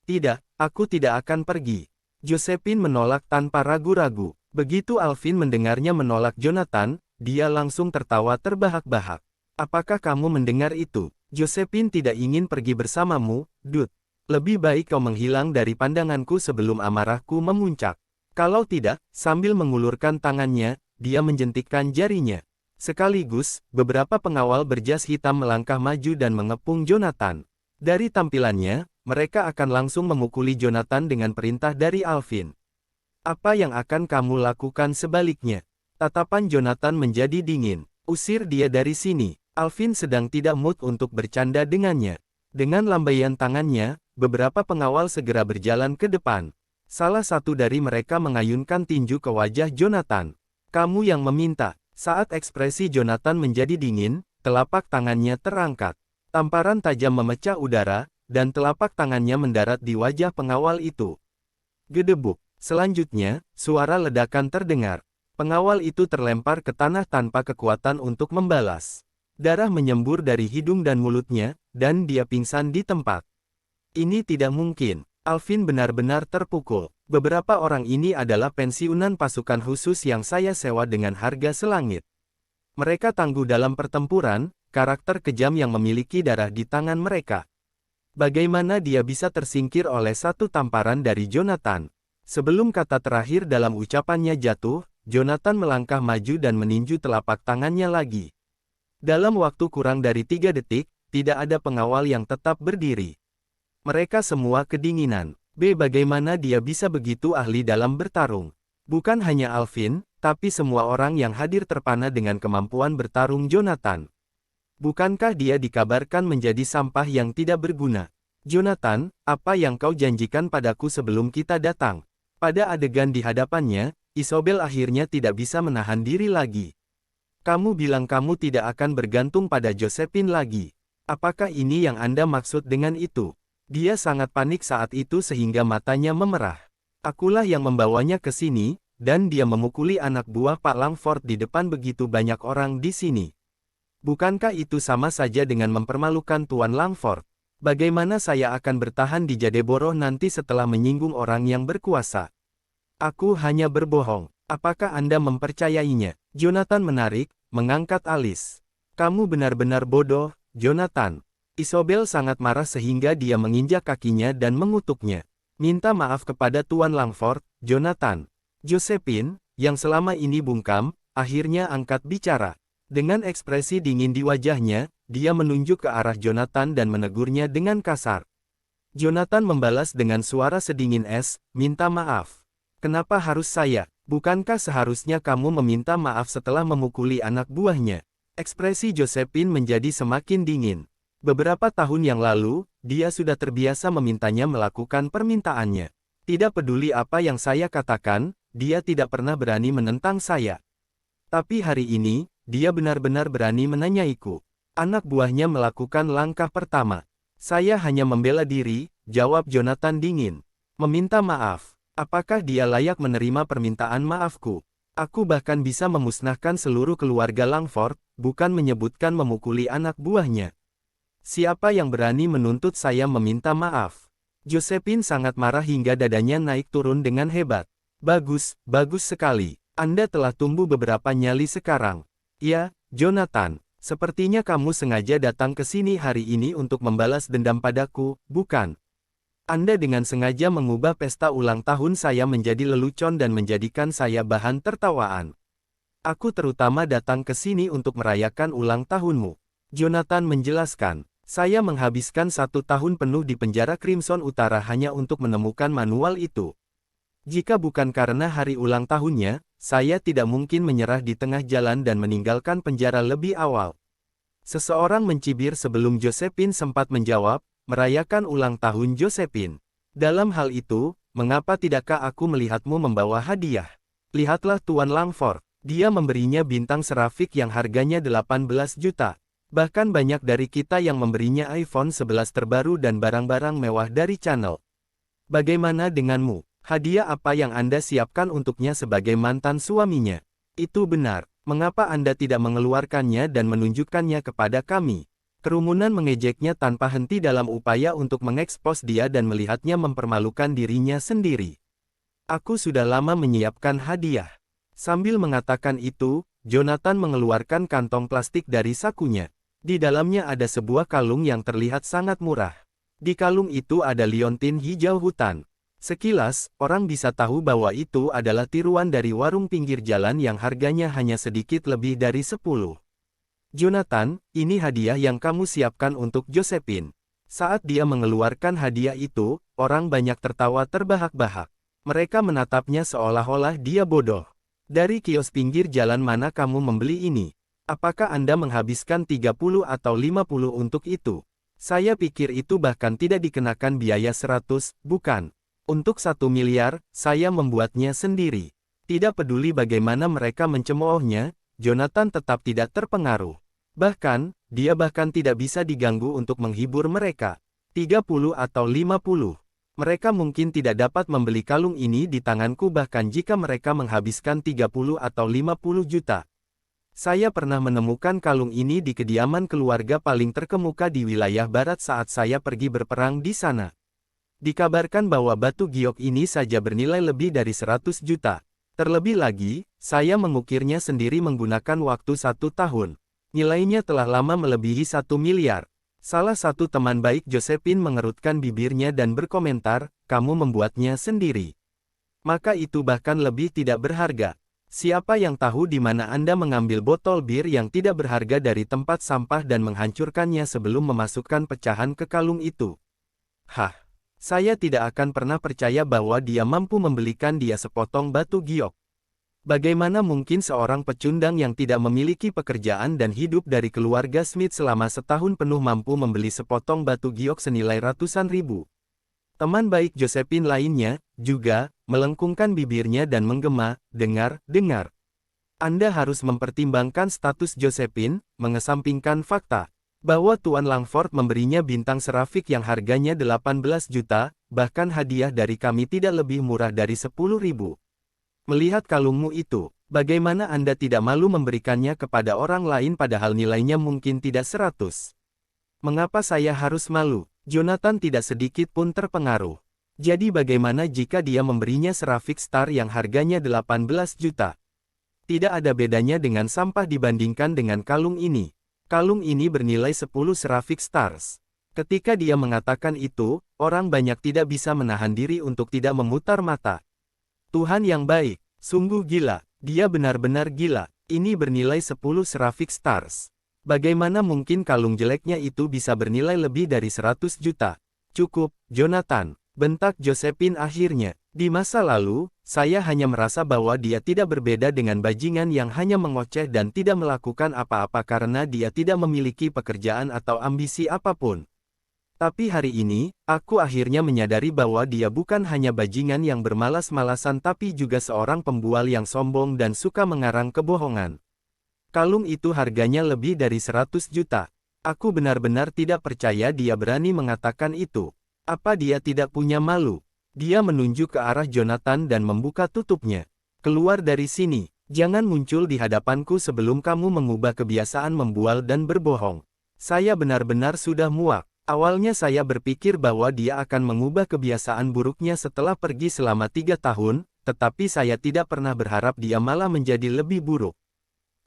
Tidak, aku tidak akan pergi. Josephine menolak tanpa ragu-ragu. Begitu Alvin mendengarnya menolak Jonathan, dia langsung tertawa terbahak-bahak. Apakah kamu mendengar itu? Josephine tidak ingin pergi bersamamu, Dud. Lebih baik kau menghilang dari pandanganku sebelum amarahku memuncak. Kalau tidak, sambil mengulurkan tangannya, dia menjentikkan jarinya. Sekaligus, beberapa pengawal berjas hitam melangkah maju dan mengepung Jonathan. Dari tampilannya, mereka akan langsung memukuli Jonathan dengan perintah dari Alvin. Apa yang akan kamu lakukan sebaliknya? Tatapan Jonathan menjadi dingin. Usir dia dari sini. Alvin sedang tidak mood untuk bercanda dengannya. Dengan lambaian tangannya, beberapa pengawal segera berjalan ke depan. Salah satu dari mereka mengayunkan tinju ke wajah Jonathan. Kamu yang meminta. Saat ekspresi Jonathan menjadi dingin, telapak tangannya terangkat. Tamparan tajam memecah udara, dan telapak tangannya mendarat di wajah pengawal itu. Gedebuk. Selanjutnya, suara ledakan terdengar. Pengawal itu terlempar ke tanah tanpa kekuatan untuk membalas. Darah menyembur dari hidung dan mulutnya, dan dia pingsan di tempat. Ini tidak mungkin. Alvin benar-benar terpukul. Beberapa orang ini adalah pensiunan pasukan khusus yang saya sewa dengan harga selangit. Mereka tangguh dalam pertempuran, karakter kejam yang memiliki darah di tangan mereka. Bagaimana dia bisa tersingkir oleh satu tamparan dari Jonathan? Sebelum kata terakhir dalam ucapannya jatuh, Jonathan melangkah maju dan meninju telapak tangannya lagi. Dalam waktu kurang dari 3 detik, tidak ada pengawal yang tetap berdiri. Mereka semua kedinginan. Bagaimana dia bisa begitu ahli dalam bertarung? Bukan hanya Alvin, tapi semua orang yang hadir terpana dengan kemampuan bertarung Jonathan. Bukankah dia dikabarkan menjadi sampah yang tidak berguna? Jonathan, apa yang kau janjikan padaku sebelum kita datang? Pada adegan di hadapannya, Isobel akhirnya tidak bisa menahan diri lagi. Kamu bilang kamu tidak akan bergantung pada Josephine lagi. Apakah ini yang Anda maksud dengan itu? Dia sangat panik saat itu sehingga matanya memerah. Akulah yang membawanya ke sini, dan dia memukuli anak buah Pak Langford di depan begitu banyak orang di sini. Bukankah itu sama saja dengan mempermalukan Tuan Langford? Bagaimana saya akan bertahan di Jadeborough nanti setelah menyinggung orang yang berkuasa? Aku hanya berbohong. Apakah Anda mempercayainya? Jonathan menarik, mengangkat alis. Kamu benar-benar bodoh, Jonathan. Isobel sangat marah sehingga dia menginjak kakinya dan mengutuknya. Minta maaf kepada Tuan Langford, Jonathan. Josephine, yang selama ini bungkam, akhirnya angkat bicara. Dengan ekspresi dingin di wajahnya, dia menunjuk ke arah Jonathan dan menegurnya dengan kasar. Jonathan membalas dengan suara sedingin es, minta maaf. Kenapa harus saya? Bukankah seharusnya kamu meminta maaf setelah memukuli anak buahnya? Ekspresi Josephine menjadi semakin dingin. Beberapa tahun yang lalu, dia sudah terbiasa memintanya melakukan permintaannya. Tidak peduli apa yang saya katakan, dia tidak pernah berani menentang saya. Tapi hari ini, dia benar-benar berani menanyaiku. Anak buahnya melakukan langkah pertama. Saya hanya membela diri, jawab Jonathan dingin. Meminta maaf. Apakah dia layak menerima permintaan maafku? Aku bahkan bisa memusnahkan seluruh keluarga Langford, bukan menyebutkan memukuli anak buahnya. Siapa yang berani menuntut saya meminta maaf? Josephine sangat marah hingga dadanya naik turun dengan hebat. Bagus, bagus sekali. Anda telah tumbuh beberapa nyali sekarang. Ya, Jonathan, sepertinya kamu sengaja datang ke sini hari ini untuk membalas dendam padaku, bukan? Anda dengan sengaja mengubah pesta ulang tahun saya menjadi lelucon dan menjadikan saya bahan tertawaan. Aku terutama datang ke sini untuk merayakan ulang tahunmu. Jonathan menjelaskan. Saya menghabiskan 1 tahun penuh di penjara Crimson Utara hanya untuk menemukan manual itu. Jika bukan karena hari ulang tahunnya, saya tidak mungkin menyerah di tengah jalan dan meninggalkan penjara lebih awal. Seseorang mencibir sebelum Josephine sempat menjawab, merayakan ulang tahun Josephine. Dalam hal itu, mengapa tidakkah aku melihatmu membawa hadiah? Lihatlah Tuan Langford, dia memberinya bintang serafik yang harganya 18 juta. Bahkan banyak dari kita yang memberinya iPhone 11 terbaru dan barang-barang mewah dari Channel. Bagaimana denganmu? Hadiah apa yang Anda siapkan untuknya sebagai mantan suaminya? Itu benar. Mengapa Anda tidak mengeluarkannya dan menunjukkannya kepada kami? Kerumunan mengejeknya tanpa henti dalam upaya untuk mengekspos dia dan melihatnya mempermalukan dirinya sendiri. Aku sudah lama menyiapkan hadiah. Sambil mengatakan itu, Jonathan mengeluarkan kantong plastik dari sakunya. Di dalamnya ada sebuah kalung yang terlihat sangat murah. Di kalung itu ada liontin hijau hutan. Sekilas, orang bisa tahu bahwa itu adalah tiruan dari warung pinggir jalan yang harganya hanya sedikit lebih dari 10. Jonathan, ini hadiah yang kamu siapkan untuk Josephine. Saat dia mengeluarkan hadiah itu, orang banyak tertawa terbahak-bahak. Mereka menatapnya seolah-olah dia bodoh. Dari kios pinggir jalan mana kamu membeli ini? Apakah Anda menghabiskan 30 atau 50 untuk itu? Saya pikir itu bahkan tidak dikenakan biaya 100, bukan? Untuk 1 miliar, saya membuatnya sendiri. Tidak peduli bagaimana mereka mencemoohnya, Jonathan tetap tidak terpengaruh. Bahkan, dia bahkan tidak bisa diganggu untuk menghibur mereka. 30 atau 50. Mereka mungkin tidak dapat membeli kalung ini di tanganku bahkan jika mereka menghabiskan 30 atau 50 juta. Saya pernah menemukan kalung ini di kediaman keluarga paling terkemuka di wilayah barat saat saya pergi berperang di sana. Dikabarkan bahwa batu giok ini saja bernilai lebih dari 100 juta. Terlebih lagi, saya mengukirnya sendiri menggunakan waktu 1 tahun. Nilainya telah lama melebihi 1 miliar. Salah satu teman baik Josephine mengerutkan bibirnya dan berkomentar, kamu membuatnya sendiri. Maka itu bahkan lebih tidak berharga. Siapa yang tahu di mana Anda mengambil botol bir yang tidak berharga dari tempat sampah dan menghancurkannya sebelum memasukkan pecahan ke kalung itu? Hah, saya tidak akan pernah percaya bahwa dia mampu membelikan dia sepotong batu giok. Bagaimana mungkin seorang pecundang yang tidak memiliki pekerjaan dan hidup dari keluarga Smith selama setahun penuh mampu membeli sepotong batu giok senilai ratusan ribu? Teman baik Josephine lainnya, juga, melengkungkan bibirnya dan menggema, dengar. Anda harus mempertimbangkan status Josephine, mengesampingkan fakta bahwa Tuan Langford memberinya bintang serafik yang harganya 18 juta, bahkan hadiah dari kami tidak lebih murah dari 10.000. Melihat kalungmu itu, bagaimana Anda tidak malu memberikannya kepada orang lain padahal nilainya mungkin tidak 100? Mengapa saya harus malu? Jonathan tidak sedikit pun terpengaruh. Jadi bagaimana jika dia memberinya serafik star yang harganya 18 juta? Tidak ada bedanya dengan sampah dibandingkan dengan kalung ini. Kalung ini bernilai 10 serafik stars. Ketika dia mengatakan itu, orang banyak tidak bisa menahan diri untuk tidak memutar mata. Tuhan yang baik, sungguh gila, dia benar-benar gila, ini bernilai 10 serafik stars. Bagaimana mungkin kalung jeleknya itu bisa bernilai lebih dari 100 juta? Cukup, Jonathan, bentak Josephine akhirnya. Di masa lalu, saya hanya merasa bahwa dia tidak berbeda dengan bajingan yang hanya mengoceh dan tidak melakukan apa-apa karena dia tidak memiliki pekerjaan atau ambisi apapun. Tapi hari ini, aku akhirnya menyadari bahwa dia bukan hanya bajingan yang bermalas-malasan tapi juga seorang pembual yang sombong dan suka mengarang kebohongan. Kalung itu harganya lebih dari 100 juta. Aku benar-benar tidak percaya dia berani mengatakan itu. Apa dia tidak punya malu? Dia menunjuk ke arah Jonathan dan membuka tutupnya. Keluar dari sini, jangan muncul di hadapanku sebelum kamu mengubah kebiasaan membual dan berbohong. Saya benar-benar sudah muak. Awalnya saya berpikir bahwa dia akan mengubah kebiasaan buruknya setelah pergi selama 3 tahun, tetapi saya tidak pernah berharap dia malah menjadi lebih buruk.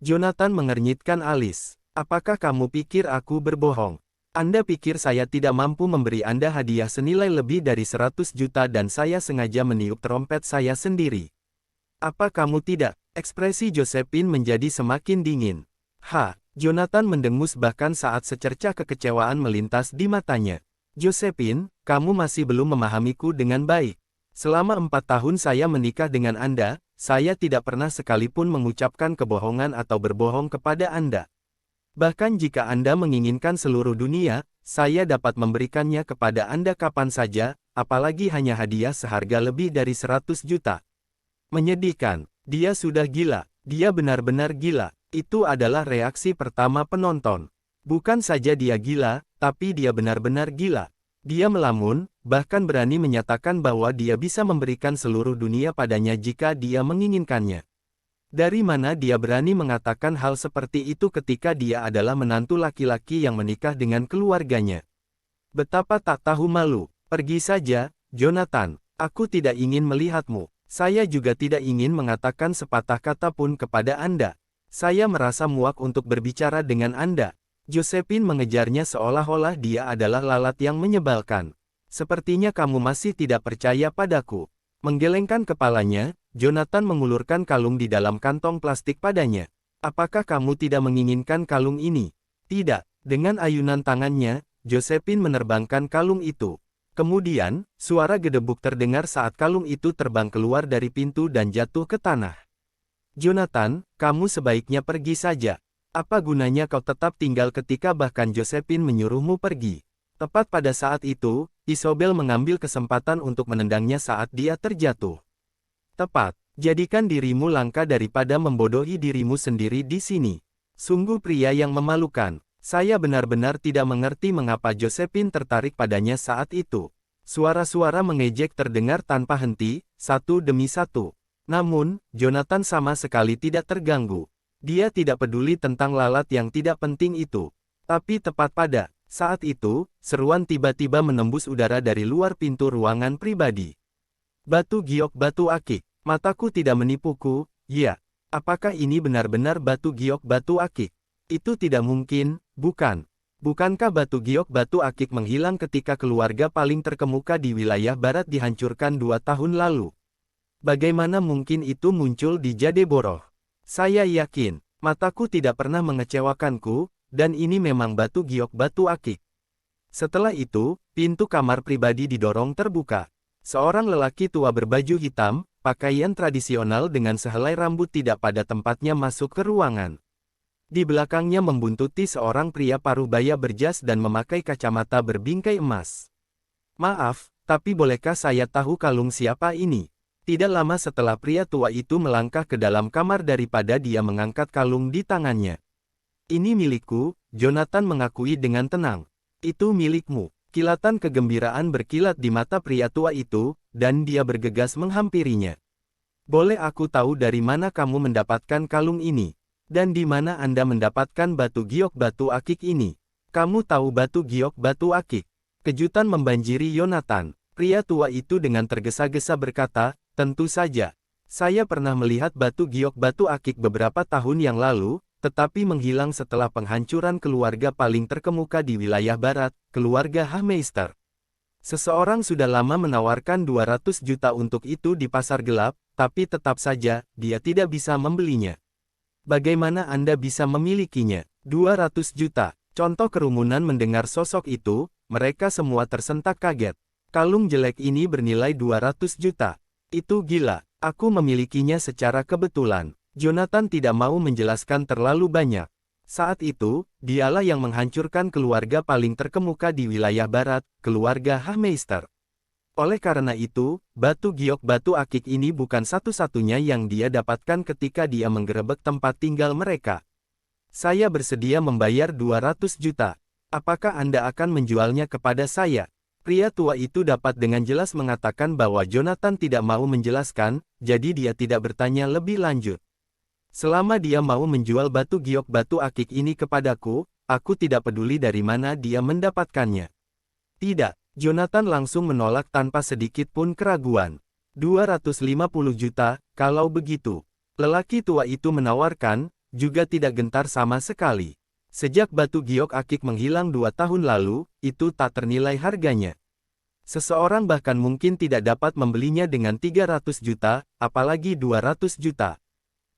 Jonathan mengernyitkan alis. Apakah kamu pikir aku berbohong? Anda pikir saya tidak mampu memberi Anda hadiah senilai lebih dari 100 juta dan saya sengaja meniup trompet saya sendiri? Apa kamu tidak? Ekspresi Josephine menjadi semakin dingin. Jonathan mendengus bahkan saat secercah kekecewaan melintas di matanya. Josephine, kamu masih belum memahamiku dengan baik. Selama 4 tahun saya menikah dengan Anda, saya tidak pernah sekalipun mengucapkan kebohongan atau berbohong kepada Anda. Bahkan jika Anda menginginkan seluruh dunia, saya dapat memberikannya kepada Anda kapan saja, apalagi hanya hadiah seharga lebih dari 100 juta. Menyedihkan, dia sudah gila, dia benar-benar gila. Itu adalah reaksi pertama penonton. Bukan saja dia gila, tapi dia benar-benar gila. Dia melamun, bahkan berani menyatakan bahwa dia bisa memberikan seluruh dunia padanya jika dia menginginkannya. Dari mana dia berani mengatakan hal seperti itu ketika dia adalah menantu laki-laki yang menikah dengan keluarganya? Betapa tak tahu malu. Pergi saja, Jonathan. Aku tidak ingin melihatmu. Saya juga tidak ingin mengatakan sepatah kata pun kepada Anda. Saya merasa muak untuk berbicara dengan Anda. Josephine mengejarnya seolah-olah dia adalah lalat yang menyebalkan. Sepertinya kamu masih tidak percaya padaku. Menggelengkan kepalanya, Jonathan mengulurkan kalung di dalam kantong plastik padanya. Apakah kamu tidak menginginkan kalung ini? Tidak. Dengan ayunan tangannya, Josephine menerbangkan kalung itu. Kemudian, suara gedebuk terdengar saat kalung itu terbang keluar dari pintu dan jatuh ke tanah. Jonathan, kamu sebaiknya pergi saja. Apa gunanya kau tetap tinggal ketika bahkan Josephine menyuruhmu pergi? Tepat pada saat itu, Isobel mengambil kesempatan untuk menendangnya saat dia terjatuh. Tepat, jadikan dirimu langka daripada membodohi dirimu sendiri di sini. Sungguh pria yang memalukan. Saya benar-benar tidak mengerti mengapa Josephine tertarik padanya saat itu. Suara-suara mengejek terdengar tanpa henti, satu demi satu. Namun, Jonathan sama sekali tidak terganggu. Dia tidak peduli tentang lalat yang tidak penting itu. Tapi tepat pada saat itu, seruan tiba-tiba menembus udara dari luar pintu ruangan pribadi. Batu giok batu akik. Mataku tidak menipuku, ya. Apakah ini benar-benar batu giok batu akik? Itu tidak mungkin, bukan. Bukankah batu giok batu akik menghilang ketika keluarga paling terkemuka di wilayah barat dihancurkan 2 tahun lalu? Bagaimana mungkin itu muncul di Jadeboroh? Saya yakin, mataku tidak pernah mengecewakanku, dan ini memang batu giok batu akik. Setelah itu, pintu kamar pribadi didorong terbuka. Seorang lelaki tua berbaju hitam, pakaian tradisional dengan sehelai rambut tidak pada tempatnya masuk ke ruangan. Di belakangnya membuntuti seorang pria parubaya berjas dan memakai kacamata berbingkai emas. Maaf, tapi bolehkah saya tahu kalung siapa ini? Tidak lama setelah pria tua itu melangkah ke dalam kamar daripada dia mengangkat kalung di tangannya. Ini milikku, Jonathan mengakui dengan tenang. Itu milikmu. Kilatan kegembiraan berkilat di mata pria tua itu, dan dia bergegas menghampirinya. Boleh aku tahu dari mana kamu mendapatkan kalung ini? Dan di mana Anda mendapatkan batu giok batu akik ini? Kamu tahu batu giok batu akik? Kejutan membanjiri Jonathan. Pria tua itu dengan tergesa-gesa berkata, tentu saja. Saya pernah melihat batu giok batu akik beberapa tahun yang lalu, tetapi menghilang setelah penghancuran keluarga paling terkemuka di wilayah barat, keluarga Hahmeister. Seseorang sudah lama menawarkan 200 juta untuk itu di pasar gelap, tapi tetap saja, dia tidak bisa membelinya. Bagaimana Anda bisa memilikinya? 200 juta. Contoh kerumunan mendengar sosok itu, mereka semua tersentak kaget. Kalung jelek ini bernilai 200 juta. Itu gila. Aku memilikinya secara kebetulan. Jonathan tidak mau menjelaskan terlalu banyak. Saat itu, dialah yang menghancurkan keluarga paling terkemuka di wilayah barat, keluarga Hahmeister. Oleh karena itu, batu giok batu akik ini bukan satu-satunya yang dia dapatkan ketika dia menggerebek tempat tinggal mereka. Saya bersedia membayar 200 juta. Apakah Anda akan menjualnya kepada saya? Pria tua itu dapat dengan jelas mengatakan bahwa Jonathan tidak mau menjelaskan, jadi dia tidak bertanya lebih lanjut. Selama dia mau menjual batu giok batu akik ini kepadaku, aku tidak peduli dari mana dia mendapatkannya. Tidak, Jonathan langsung menolak tanpa sedikit pun keraguan. 250 juta, kalau begitu. Lelaki tua itu menawarkan, juga tidak gentar sama sekali. Sejak batu giok akik menghilang 2 tahun lalu, itu tak ternilai harganya. Seseorang bahkan mungkin tidak dapat membelinya dengan 300 juta, apalagi 200 juta.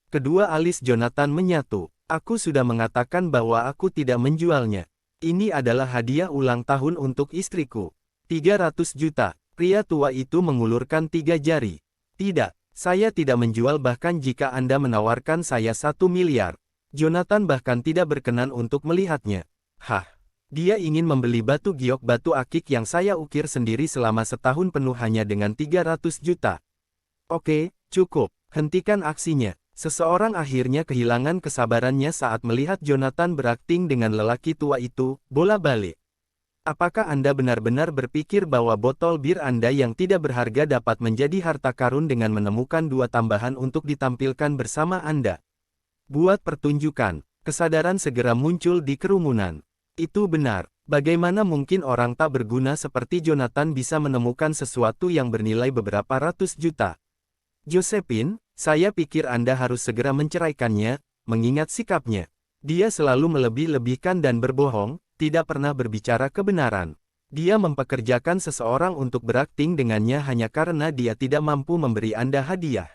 Kedua alis Jonathan menyatu. Aku sudah mengatakan bahwa aku tidak menjualnya. Ini adalah hadiah ulang tahun untuk istriku. 300 juta. Pria tua itu mengulurkan 3 jari. Tidak, saya tidak menjual bahkan jika Anda menawarkan saya 1 miliar. Jonathan bahkan tidak berkenan untuk melihatnya. Hah, dia ingin membeli batu giok batu akik yang saya ukir sendiri selama setahun penuh hanya dengan 300 juta. Oke, cukup, hentikan aksinya. Seseorang akhirnya kehilangan kesabarannya saat melihat Jonathan berakting dengan lelaki tua itu, bola balik. Apakah Anda benar-benar berpikir bahwa botol bir Anda yang tidak berharga dapat menjadi harta karun dengan menemukan dua tambahan untuk ditampilkan bersama Anda? Buat pertunjukan, kesadaran segera muncul di kerumunan. Itu benar. Bagaimana mungkin orang tak berguna seperti Jonathan bisa menemukan sesuatu yang bernilai beberapa ratus juta? Josephine, saya pikir Anda harus segera menceraikannya, mengingat sikapnya. Dia selalu melebih-lebihkan dan berbohong, tidak pernah berbicara kebenaran. Dia mempekerjakan seseorang untuk berakting dengannya hanya karena dia tidak mampu memberi Anda hadiah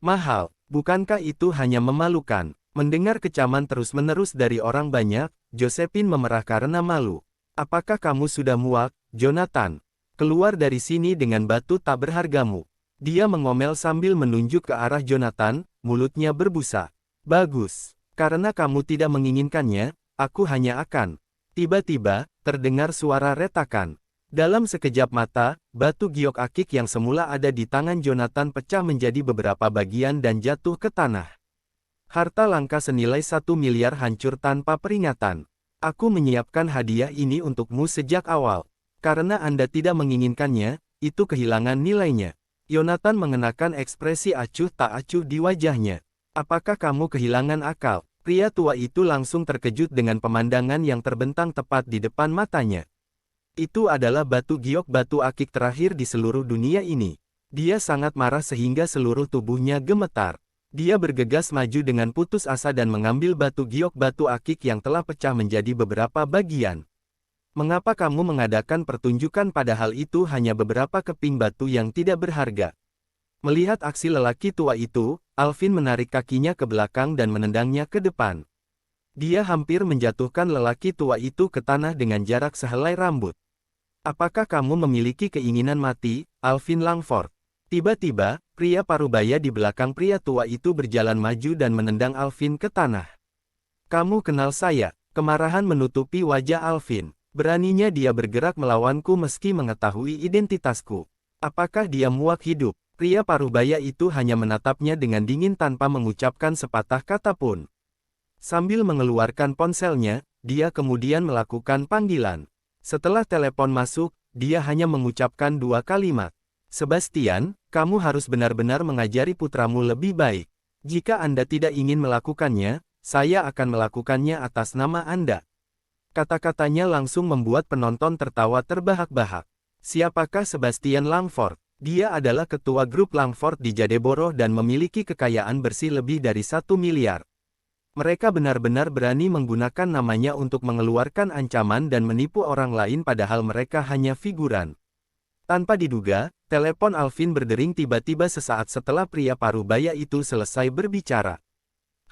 mahal. Bukankah itu hanya memalukan? Mendengar kecaman terus-menerus dari orang banyak, Josephine memerah karena malu. Apakah kamu sudah muak, Jonathan? Keluar dari sini dengan batu tak berhargamu. Dia mengomel sambil menunjuk ke arah Jonathan, mulutnya berbusa. Bagus. Karena kamu tidak menginginkannya, aku hanya akan. Tiba-tiba, terdengar suara retakan. Dalam sekejap mata, batu giok akik yang semula ada di tangan Jonathan pecah menjadi beberapa bagian dan jatuh ke tanah. Harta langka senilai 1 miliar hancur tanpa peringatan. Aku menyiapkan hadiah ini untukmu sejak awal. Karena Anda tidak menginginkannya, itu kehilangan nilainya. Jonathan mengenakan ekspresi acuh tak acuh di wajahnya. Apakah kamu kehilangan akal? Pria tua itu langsung terkejut dengan pemandangan yang terbentang tepat di depan matanya. Itu adalah batu giok batu akik terakhir di seluruh dunia ini. Dia sangat marah sehingga seluruh tubuhnya gemetar. Dia bergegas maju dengan putus asa dan mengambil batu giok batu akik yang telah pecah menjadi beberapa bagian. Mengapa kamu mengadakan pertunjukan padahal itu hanya beberapa keping batu yang tidak berharga? Melihat aksi lelaki tua itu, Alvin menarik kakinya ke belakang dan menendangnya ke depan. Dia hampir menjatuhkan lelaki tua itu ke tanah dengan jarak sehelai rambut. Apakah kamu memiliki keinginan mati, Alvin Langford? Tiba-tiba, pria parubaya di belakang pria tua itu berjalan maju dan menendang Alvin ke tanah. Kamu kenal saya? Kemarahan menutupi wajah Alvin. Beraninya dia bergerak melawanku meski mengetahui identitasku. Apakah dia muak hidup? Pria parubaya itu hanya menatapnya dengan dingin tanpa mengucapkan sepatah kata pun. Sambil mengeluarkan ponselnya, dia kemudian melakukan panggilan. Setelah telepon masuk, dia hanya mengucapkan dua kalimat. Sebastian, kamu harus benar-benar mengajari putramu lebih baik. Jika Anda tidak ingin melakukannya, saya akan melakukannya atas nama Anda. Kata-katanya langsung membuat penonton tertawa terbahak-bahak. Siapakah Sebastian Langford? Dia adalah ketua grup Langford di Jadeborough dan memiliki kekayaan bersih lebih dari 1 miliar. Mereka benar-benar berani menggunakan namanya untuk mengeluarkan ancaman dan menipu orang lain padahal mereka hanya figuran. Tanpa diduga, telepon Alvin berdering tiba-tiba sesaat setelah pria parubaya itu selesai berbicara.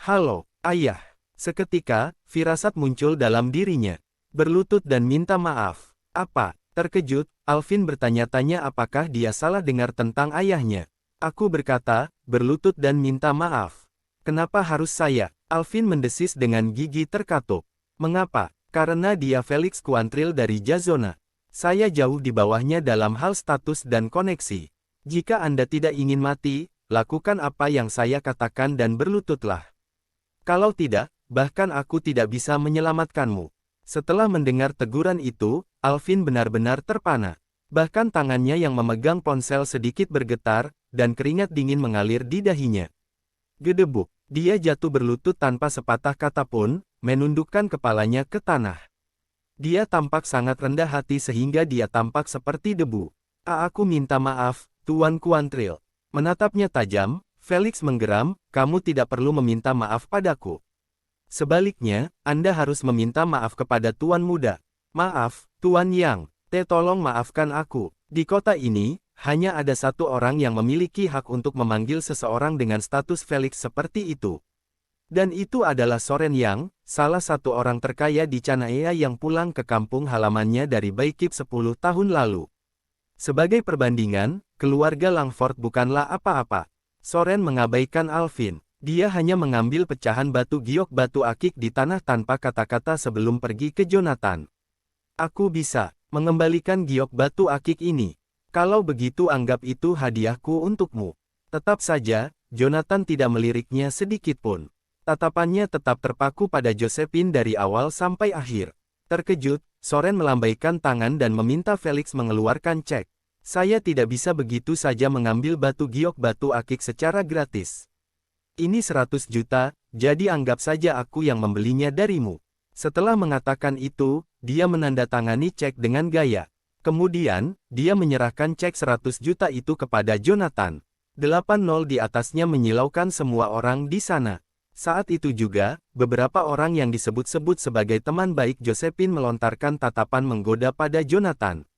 Halo, ayah. Seketika, firasat muncul dalam dirinya. Berlutut dan minta maaf. Apa? Terkejut, Alvin bertanya-tanya apakah dia salah dengar tentang ayahnya. Aku berkata, berlutut dan minta maaf. Kenapa harus saya? Alvin mendesis dengan gigi terkatup. Mengapa? Karena dia Felix Quantrill dari Jazona. Saya jauh di bawahnya dalam hal status dan koneksi. Jika Anda tidak ingin mati, lakukan apa yang saya katakan dan berlututlah. Kalau tidak, bahkan aku tidak bisa menyelamatkanmu. Setelah mendengar teguran itu, Alvin benar-benar terpana. Bahkan tangannya yang memegang ponsel sedikit bergetar, dan keringat dingin mengalir di dahinya. Gedebuk, dia jatuh berlutut tanpa sepatah kata pun, menundukkan kepalanya ke tanah. Dia tampak sangat rendah hati sehingga dia tampak seperti debu. Aku minta maaf, Tuan Quantrill. Menatapnya tajam, Felix menggeram, kamu tidak perlu meminta maaf padaku. Sebaliknya, Anda harus meminta maaf kepada Tuan Muda. Maaf, Tuan Yang, tolong maafkan aku. Di kota ini, hanya ada satu orang yang memiliki hak untuk memanggil seseorang dengan status Felix seperti itu. Dan itu adalah Soren Yang, salah satu orang terkaya di Canaya yang pulang ke kampung halamannya dari Baikip 10 tahun lalu. Sebagai perbandingan, keluarga Langford bukanlah apa-apa. Soren mengabaikan Alvin. Dia hanya mengambil pecahan batu giok batu akik di tanah tanpa kata-kata sebelum pergi ke Jonathan. Aku bisa mengembalikan giok batu akik ini. Kalau begitu anggap itu hadiahku untukmu. Tetap saja, Jonathan tidak meliriknya sedikit pun. Tatapannya tetap terpaku pada Josephine dari awal sampai akhir. Terkejut, Soren melambaikan tangan dan meminta Felix mengeluarkan cek. Saya tidak bisa begitu saja mengambil batu giok batu akik secara gratis. Ini 100 juta, jadi anggap saja aku yang membelinya darimu. Setelah mengatakan itu, dia menandatangani cek dengan gaya. Kemudian, dia menyerahkan cek 100 juta itu kepada Jonathan. 8-0 di atasnya menyilaukan semua orang di sana. Saat itu juga, beberapa orang yang disebut-sebut sebagai teman baik Josephine melontarkan tatapan menggoda pada Jonathan.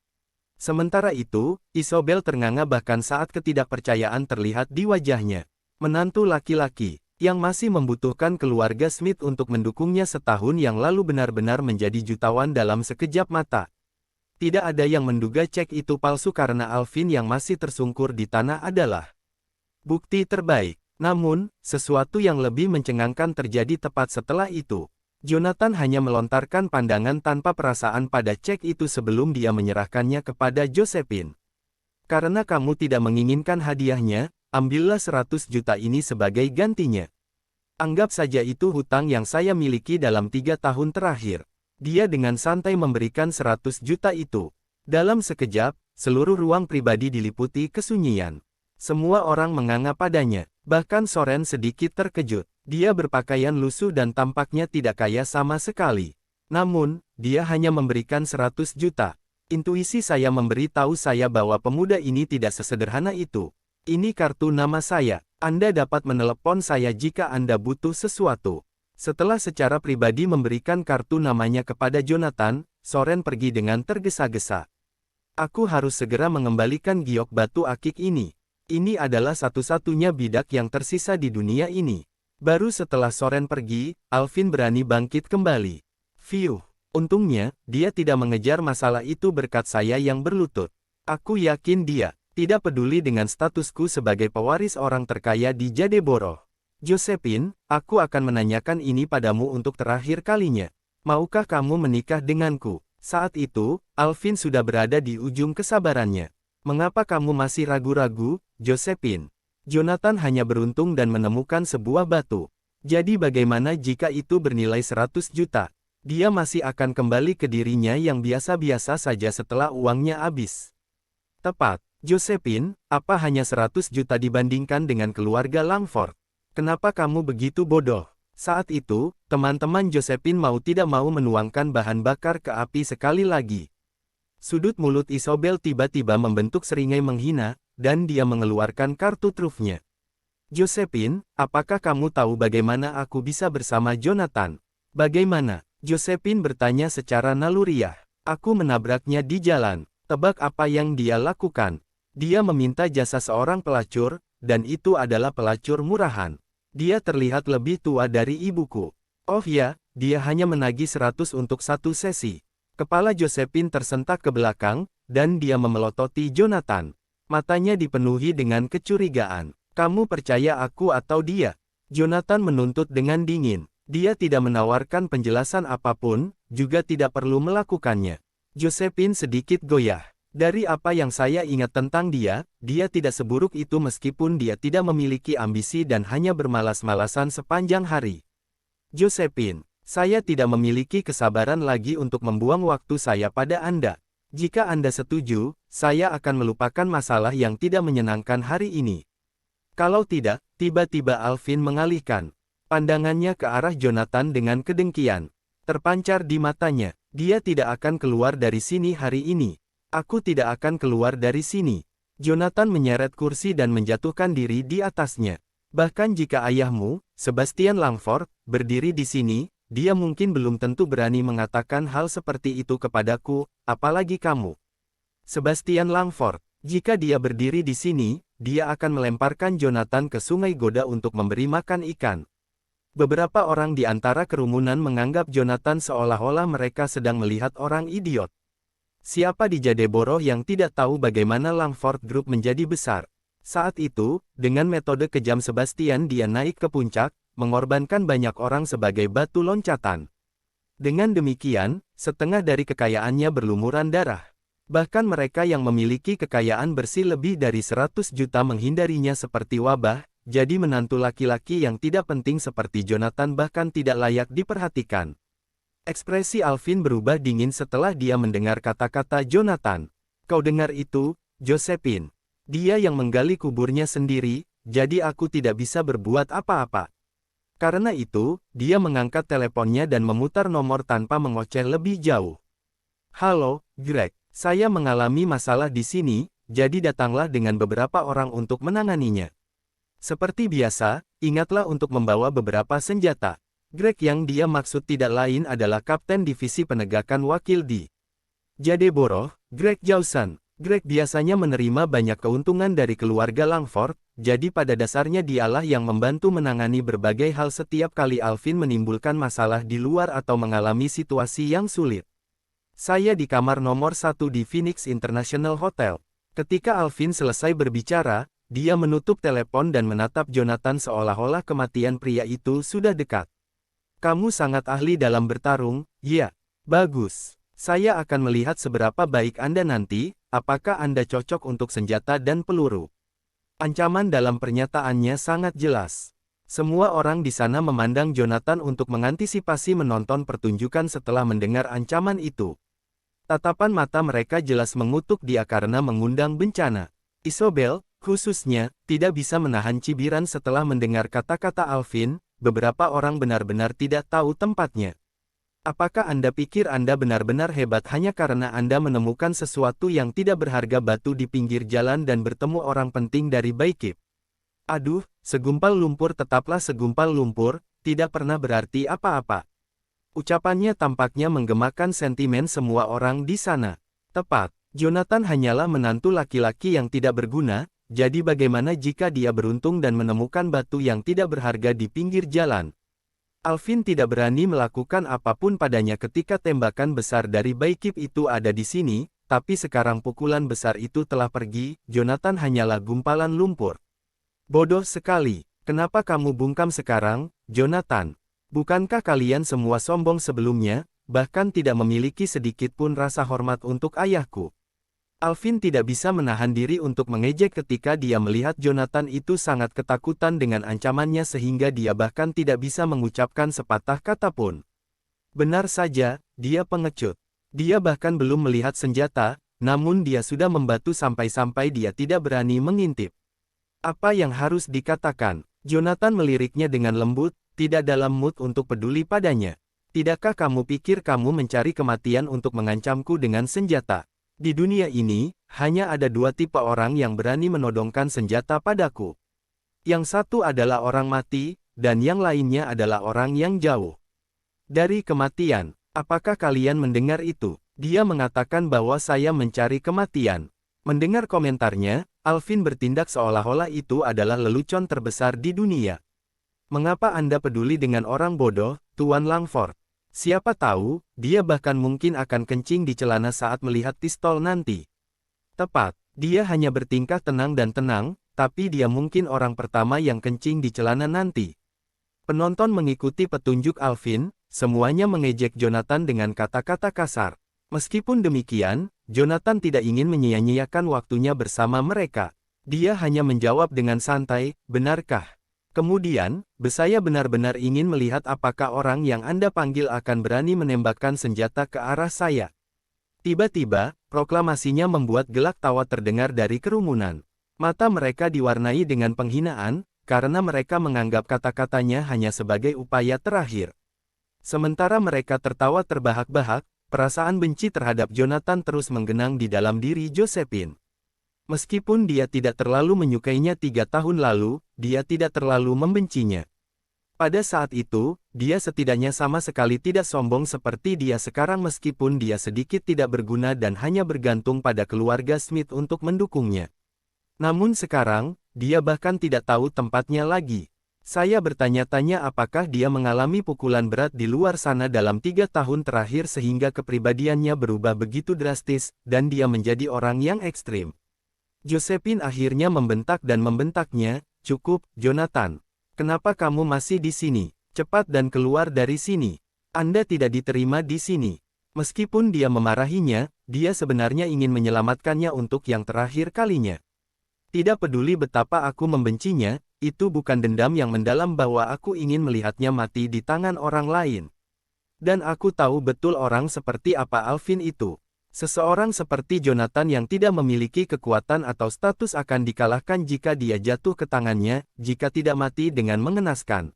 Sementara itu, Isobel ternganga bahkan saat ketidakpercayaan terlihat di wajahnya. Menantu laki-laki, yang masih membutuhkan keluarga Smith untuk mendukungnya setahun yang lalu benar-benar menjadi jutawan dalam sekejap mata. Tidak ada yang menduga cek itu palsu karena Alvin yang masih tersungkur di tanah adalah bukti terbaik. Namun, sesuatu yang lebih mencengangkan terjadi tepat setelah itu. Jonathan hanya melontarkan pandangan tanpa perasaan pada cek itu sebelum dia menyerahkannya kepada Josephine. Karena kamu tidak menginginkan hadiahnya, ambillah 100 juta ini sebagai gantinya. Anggap saja itu hutang yang saya miliki dalam 3 tahun terakhir. Dia dengan santai memberikan 100 juta itu. Dalam sekejap, seluruh ruang pribadi diliputi kesunyian. Semua orang menganga padanya. Bahkan Soren sedikit terkejut. Dia berpakaian lusuh dan tampaknya tidak kaya sama sekali. Namun, dia hanya memberikan 100 juta. Intuisi saya memberitahu saya bahwa pemuda ini tidak sesederhana itu. Ini kartu nama saya. Anda dapat menelepon saya jika Anda butuh sesuatu. Setelah secara pribadi memberikan kartu namanya kepada Jonathan, Soren pergi dengan tergesa-gesa. Aku harus segera mengembalikan giok batu akik ini. Ini adalah satu-satunya bidak yang tersisa di dunia ini. Baru setelah Soren pergi, Alvin berani bangkit kembali. Fiuh, untungnya, dia tidak mengejar masalah itu berkat saya yang berlutut. Aku yakin dia tidak peduli dengan statusku sebagai pewaris orang terkaya di Jadeboro. Josephine, aku akan menanyakan ini padamu untuk terakhir kalinya. Maukah kamu menikah denganku? Saat itu, Alvin sudah berada di ujung kesabarannya. Mengapa kamu masih ragu-ragu, Josephine? Jonathan hanya beruntung dan menemukan sebuah batu. Jadi bagaimana jika itu bernilai 100 juta? Dia masih akan kembali ke dirinya yang biasa-biasa saja setelah uangnya habis. Tepat, Josephine, apa hanya 100 juta dibandingkan dengan keluarga Langford? Kenapa kamu begitu bodoh? Saat itu, teman-teman Josephine mau tidak mau menuangkan bahan bakar ke api sekali lagi. Sudut mulut Isobel tiba-tiba membentuk seringai menghina, dan dia mengeluarkan kartu trufnya. Josephine, apakah kamu tahu bagaimana aku bisa bersama Jonathan? Bagaimana? Josephine bertanya secara naluriah. Aku menabraknya di jalan. Tebak apa yang dia lakukan? Dia meminta jasa seorang pelacur, dan itu adalah pelacur murahan. Dia terlihat lebih tua dari ibuku. Oh ya, dia hanya menagih 100 untuk satu sesi. Kepala Josephine tersentak ke belakang, dan dia memelototi Jonathan. Matanya dipenuhi dengan kecurigaan. Kamu percaya aku atau dia? Jonathan menuntut dengan dingin. Dia tidak menawarkan penjelasan apapun, juga tidak perlu melakukannya. Josephine sedikit goyah. Dari apa yang saya ingat tentang dia, dia tidak seburuk itu meskipun dia tidak memiliki ambisi dan hanya bermalas-malasan sepanjang hari. Josephine, saya tidak memiliki kesabaran lagi untuk membuang waktu saya pada Anda. Jika Anda setuju, saya akan melupakan masalah yang tidak menyenangkan hari ini. Kalau tidak, tiba-tiba Alvin mengalihkan pandangannya ke arah Jonathan dengan kedengkian. Terpancar di matanya, dia tidak akan keluar dari sini hari ini. Aku tidak akan keluar dari sini. Jonathan menyeret kursi dan menjatuhkan diri di atasnya. Bahkan jika ayahmu, Sebastian Langford, berdiri di sini, dia mungkin belum tentu berani mengatakan hal seperti itu kepadaku, apalagi kamu. Sebastian Langford, jika dia berdiri di sini, dia akan melemparkan Jonathan ke sungai Goda untuk memberi makan ikan. Beberapa orang di antara kerumunan menganggap Jonathan seolah-olah mereka sedang melihat orang idiot. Siapa di Jadeboro yang tidak tahu bagaimana Langford Group menjadi besar? Saat itu, dengan metode kejam Sebastian dia naik ke puncak, mengorbankan banyak orang sebagai batu loncatan. Dengan demikian, setengah dari kekayaannya berlumuran darah. Bahkan mereka yang memiliki kekayaan bersih lebih dari 100 juta menghindarinya seperti wabah, jadi menantu laki-laki yang tidak penting seperti Jonathan bahkan tidak layak diperhatikan. Ekspresi Alvin berubah dingin setelah dia mendengar kata-kata Jonathan. Kau dengar itu, Josephine? Dia yang menggali kuburnya sendiri, jadi aku tidak bisa berbuat apa-apa. Karena itu, dia mengangkat teleponnya dan memutar nomor tanpa mengoceh lebih jauh. Halo, Greg. Saya mengalami masalah di sini, jadi datanglah dengan beberapa orang untuk menanganinya. Seperti biasa, ingatlah untuk membawa beberapa senjata. Greg yang dia maksud tidak lain adalah Kapten Divisi Penegakan Wakil di Jadeborough, Greg Jausan. Greg biasanya menerima banyak keuntungan dari keluarga Langford, jadi pada dasarnya dialah yang membantu menangani berbagai hal setiap kali Alvin menimbulkan masalah di luar atau mengalami situasi yang sulit. Saya di kamar nomor 1 di Phoenix International Hotel. Ketika Alvin selesai berbicara, dia menutup telepon dan menatap Jonathan seolah-olah kematian pria itu sudah dekat. Kamu sangat ahli dalam bertarung, ya? Bagus. Saya akan melihat seberapa baik Anda nanti, apakah Anda cocok untuk senjata dan peluru. Ancaman dalam pernyataannya sangat jelas. Semua orang di sana memandang Jonathan untuk mengantisipasi menonton pertunjukan setelah mendengar ancaman itu. Tatapan mata mereka jelas mengutuk dia karena mengundang bencana. Isobel, khususnya, tidak bisa menahan cibiran setelah mendengar kata-kata Alvin. Beberapa orang benar-benar tidak tahu tempatnya. Apakah Anda pikir Anda benar-benar hebat hanya karena Anda menemukan sesuatu yang tidak berharga batu di pinggir jalan dan bertemu orang penting dari Baikip? Aduh, segumpal lumpur tetaplah segumpal lumpur, tidak pernah berarti apa-apa. Ucapannya tampaknya menggemakan sentimen semua orang di sana. Tepat, Jonathan hanyalah menantu laki-laki yang tidak berguna. Jadi bagaimana jika dia beruntung dan menemukan batu yang tidak berharga di pinggir jalan? Alvin tidak berani melakukan apapun padanya ketika tembakan besar dari Baikip itu ada di sini, tapi sekarang pukulan besar itu telah pergi, Jonathan hanyalah gumpalan lumpur. Bodoh sekali, kenapa kamu bungkam sekarang, Jonathan? Bukankah kalian semua sombong sebelumnya, bahkan tidak memiliki sedikit pun rasa hormat untuk ayahku? Alvin tidak bisa menahan diri untuk mengejek ketika dia melihat Jonathan itu sangat ketakutan dengan ancamannya sehingga dia bahkan tidak bisa mengucapkan sepatah kata pun. Benar saja, dia pengecut. Dia bahkan belum melihat senjata, namun dia sudah membatu sampai-sampai dia tidak berani mengintip. Apa yang harus dikatakan? Jonathan meliriknya dengan lembut, tidak dalam mood untuk peduli padanya. Tidakkah kamu pikir kamu mencari kematian untuk mengancamku dengan senjata? Di dunia ini, hanya ada dua tipe orang yang berani menodongkan senjata padaku. Yang satu adalah orang mati, dan yang lainnya adalah orang yang jauh dari kematian. Apakah kalian mendengar itu? Dia mengatakan bahwa saya mencari kematian. Mendengar komentarnya, Alvin bertindak seolah-olah itu adalah lelucon terbesar di dunia. Mengapa Anda peduli dengan orang bodoh, Tuan Langford? Siapa tahu, dia bahkan mungkin akan kencing di celana saat melihat pistol nanti. Tepat, dia hanya bertingkah tenang dan tenang, tapi dia mungkin orang pertama yang kencing di celana nanti. Penonton mengikuti petunjuk Alvin, semuanya mengejek Jonathan dengan kata-kata kasar. Meskipun demikian, Jonathan tidak ingin menyia-nyiakan waktunya bersama mereka. Dia hanya menjawab dengan santai, benarkah? Kemudian, saya benar-benar ingin melihat apakah orang yang Anda panggil akan berani menembakkan senjata ke arah saya. Tiba-tiba, proklamasinya membuat gelak tawa terdengar dari kerumunan. Mata mereka diwarnai dengan penghinaan, karena mereka menganggap kata-katanya hanya sebagai upaya terakhir. Sementara mereka tertawa terbahak-bahak, perasaan benci terhadap Jonathan terus menggenang di dalam diri Josephine. Meskipun dia tidak terlalu menyukainya 3 tahun lalu, dia tidak terlalu membencinya. Pada saat itu, dia setidaknya sama sekali tidak sombong seperti dia sekarang meskipun dia sedikit tidak berguna dan hanya bergantung pada keluarga Smith untuk mendukungnya. Namun sekarang, dia bahkan tidak tahu tempatnya lagi. Saya bertanya-tanya apakah dia mengalami pukulan berat di luar sana dalam 3 tahun terakhir sehingga kepribadiannya berubah begitu drastis, dan dia menjadi orang yang ekstrim. Josephine akhirnya membentak dan membentaknya, cukup, Jonathan. Kenapa kamu masih di sini? Cepat dan keluar dari sini. Anda tidak diterima di sini. Meskipun dia memarahinya, dia sebenarnya ingin menyelamatkannya untuk yang terakhir kalinya. Tidak peduli betapa aku membencinya, itu bukan dendam yang mendalam bahwa aku ingin melihatnya mati di tangan orang lain. Dan aku tahu betul orang seperti apa Alvin itu. Seseorang seperti Jonathan yang tidak memiliki kekuatan atau status akan dikalahkan jika dia jatuh ke tangannya, jika tidak mati dengan mengenaskan.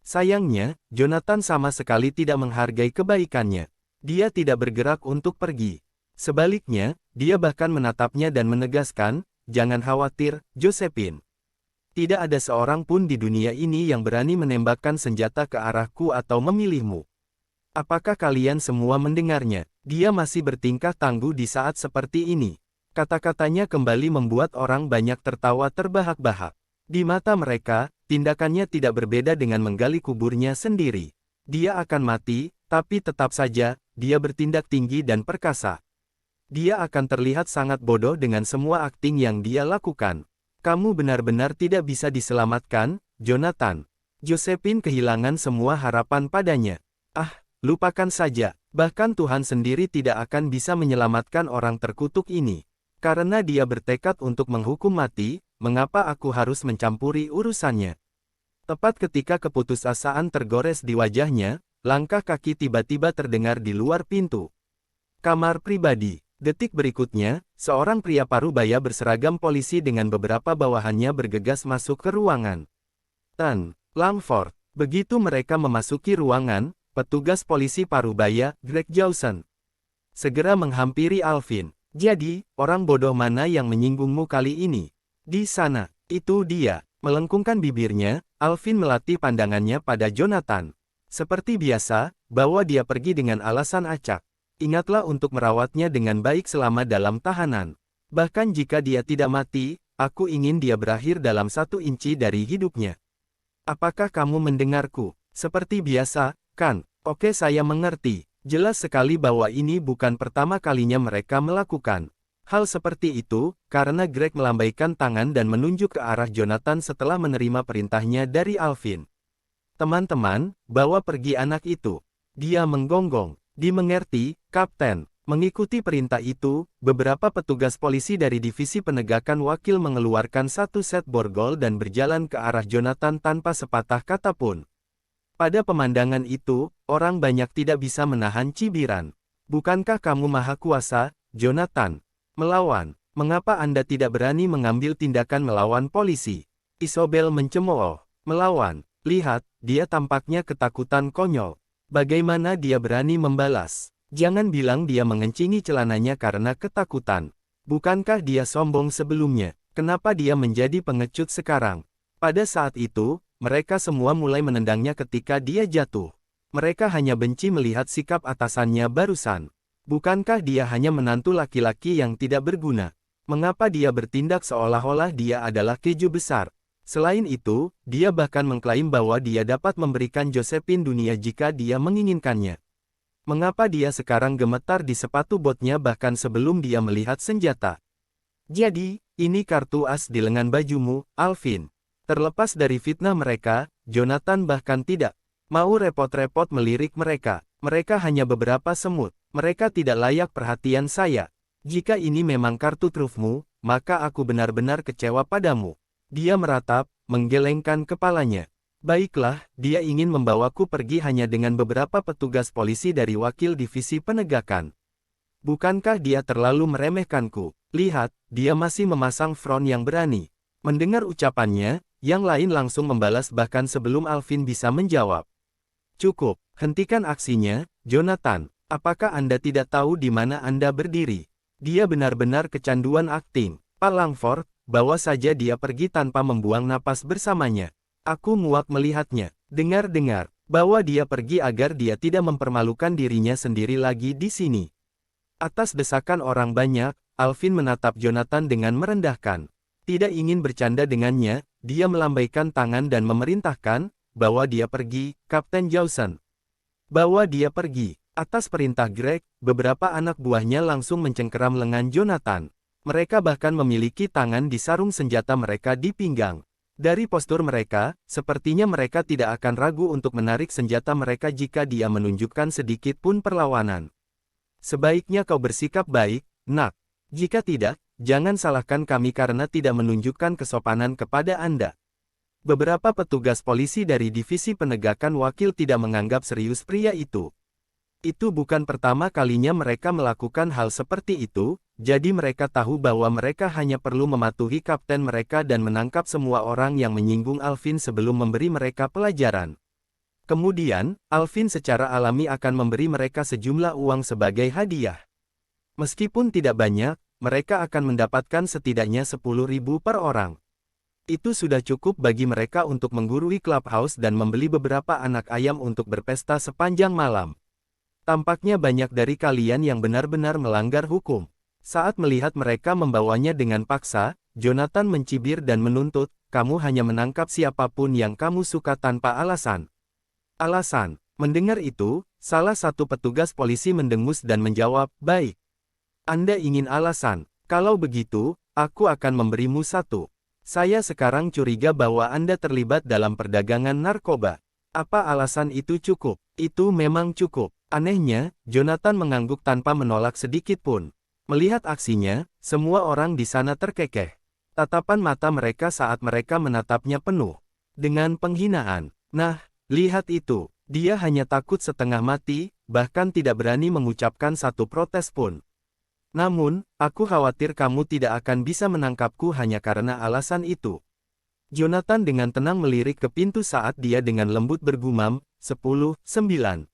Sayangnya, Jonathan sama sekali tidak menghargai kebaikannya. Dia tidak bergerak untuk pergi. Sebaliknya, dia bahkan menatapnya dan menegaskan, "Jangan khawatir, Josephine. Tidak ada seorang pun di dunia ini yang berani menembakkan senjata ke arahku atau memilihmu." Apakah kalian semua mendengarnya? Dia masih bertingkah tangguh di saat seperti ini. Kata-katanya kembali membuat orang banyak tertawa terbahak-bahak. Di mata mereka, tindakannya tidak berbeda dengan menggali kuburnya sendiri. Dia akan mati, tapi tetap saja, dia bertindak tinggi dan perkasa. Dia akan terlihat sangat bodoh dengan semua akting yang dia lakukan. Kamu benar-benar tidak bisa diselamatkan, Jonathan. Josephine kehilangan semua harapan padanya. Ah, lupakan saja, bahkan Tuhan sendiri tidak akan bisa menyelamatkan orang terkutuk ini. Karena dia bertekad untuk menghukum mati, mengapa aku harus mencampuri urusannya? Tepat ketika keputusasaan tergores di wajahnya, langkah kaki tiba-tiba terdengar di luar pintu kamar pribadi. Detik berikutnya, seorang pria parubaya berseragam polisi dengan beberapa bawahannya bergegas masuk ke ruangan Tan Langford. Begitu mereka memasuki ruangan, petugas polisi parubaya, Greg Jawson, segera menghampiri Alvin. "Jadi, orang bodoh mana yang menyinggungmu kali ini?" "Di sana, itu dia." Melengkungkan bibirnya, Alvin melatih pandangannya pada Jonathan. Seperti biasa, bawa dia pergi dengan alasan acak. Ingatlah untuk merawatnya dengan baik selama dalam tahanan. Bahkan jika dia tidak mati, aku ingin dia berakhir dalam 1 inci dari hidupnya. Apakah kamu mendengarku? Seperti biasa, kan? Oke, saya mengerti. Jelas sekali bahwa ini bukan pertama kalinya mereka melakukan hal seperti itu, karena Greg melambaikan tangan dan menunjuk ke arah Jonathan setelah menerima perintahnya dari Alvin. "Teman-teman, bawa pergi anak itu." Dia menggonggong. "Dimengerti, Kapten." Mengikuti perintah itu, beberapa petugas polisi dari divisi penegakan wakil mengeluarkan 1 set borgol dan berjalan ke arah Jonathan tanpa sepatah kata pun. Pada pemandangan itu, orang banyak tidak bisa menahan cibiran. "Bukankah kamu maha kuasa, Jonathan? Melawan? Mengapa Anda tidak berani mengambil tindakan melawan polisi?" Isobel mencemooh. "Melawan? Lihat, dia tampaknya ketakutan konyol. Bagaimana dia berani membalas? Jangan bilang dia mengencingi celananya karena ketakutan. Bukankah dia sombong sebelumnya? Kenapa dia menjadi pengecut sekarang?" Pada saat itu, mereka semua mulai menendangnya ketika dia jatuh. Mereka hanya benci melihat sikap atasannya barusan. Bukankah dia hanya menantu laki-laki yang tidak berguna? Mengapa dia bertindak seolah-olah dia adalah keju besar? Selain itu, dia bahkan mengklaim bahwa dia dapat memberikan Josephine dunia jika dia menginginkannya. Mengapa dia sekarang gemetar di sepatu botnya bahkan sebelum dia melihat senjata? "Jadi, ini kartu as di lengan bajumu, Alvin." Terlepas dari fitnah mereka, Jonathan bahkan tidak mau repot-repot melirik mereka. "Mereka hanya beberapa semut. Mereka tidak layak perhatian saya. Jika ini memang kartu trufmu, maka aku benar-benar kecewa padamu." Dia meratap, menggelengkan kepalanya. "Baiklah, dia ingin membawaku pergi hanya dengan beberapa petugas polisi dari wakil divisi penegakan. Bukankah dia terlalu meremehkanku? Lihat, dia masih memasang front yang berani." Mendengar ucapannya, yang lain langsung membalas bahkan sebelum Alvin bisa menjawab. "Cukup, hentikan aksinya, Jonathan. Apakah Anda tidak tahu di mana Anda berdiri?" Dia benar-benar kecanduan akting. "Pak Langford, bawa saja dia pergi tanpa membuang napas bersamanya. Aku muak melihatnya. Dengar-dengar, bawa dia pergi agar dia tidak mempermalukan dirinya sendiri lagi di sini." Atas desakan orang banyak, Alvin menatap Jonathan dengan merendahkan. Tidak ingin bercanda dengannya, dia melambaikan tangan dan memerintahkan, "Bawa dia pergi, Kapten Jawson. Bawa dia pergi." Atas perintah Greg, beberapa anak buahnya langsung mencengkeram lengan Jonathan. Mereka bahkan memiliki tangan di sarung senjata mereka di pinggang. Dari postur mereka, sepertinya mereka tidak akan ragu untuk menarik senjata mereka jika dia menunjukkan sedikit pun perlawanan. "Sebaiknya kau bersikap baik, nak. Jika tidak, jangan salahkan kami karena tidak menunjukkan kesopanan kepada Anda." Beberapa petugas polisi dari divisi penegakan wakil tidak menganggap serius pria itu. Itu bukan pertama kalinya mereka melakukan hal seperti itu, jadi mereka tahu bahwa mereka hanya perlu mematuhi kapten mereka dan menangkap semua orang yang menyinggung Alvin sebelum memberi mereka pelajaran. Kemudian, Alvin secara alami akan memberi mereka sejumlah uang sebagai hadiah. Meskipun tidak banyak, mereka akan mendapatkan setidaknya 10.000 per orang. Itu sudah cukup bagi mereka untuk menggurui clubhouse dan membeli beberapa anak ayam untuk berpesta sepanjang malam. Tampaknya banyak dari kalian yang benar-benar melanggar hukum. Saat melihat mereka membawanya dengan paksa, Jonathan mencibir dan menuntut, kamu hanya menangkap siapapun yang kamu suka tanpa alasan. Alasan. Mendengar itu, salah satu petugas polisi mendengus dan menjawab, baik. Anda ingin alasan. Kalau begitu, aku akan memberimu satu. Saya sekarang curiga bahwa Anda terlibat dalam perdagangan narkoba. Apa alasan itu cukup? Itu memang cukup. Anehnya, Jonathan mengangguk tanpa menolak sedikit pun. Melihat aksinya, semua orang di sana terkekeh. Tatapan mata mereka saat mereka menatapnya penuh dengan penghinaan. Nah, lihat itu. Dia hanya takut setengah mati, bahkan tidak berani mengucapkan satu protes pun. Namun, aku khawatir kamu tidak akan bisa menangkapku hanya karena alasan itu. Jonathan dengan tenang melirik ke pintu saat dia dengan lembut bergumam, 10-9.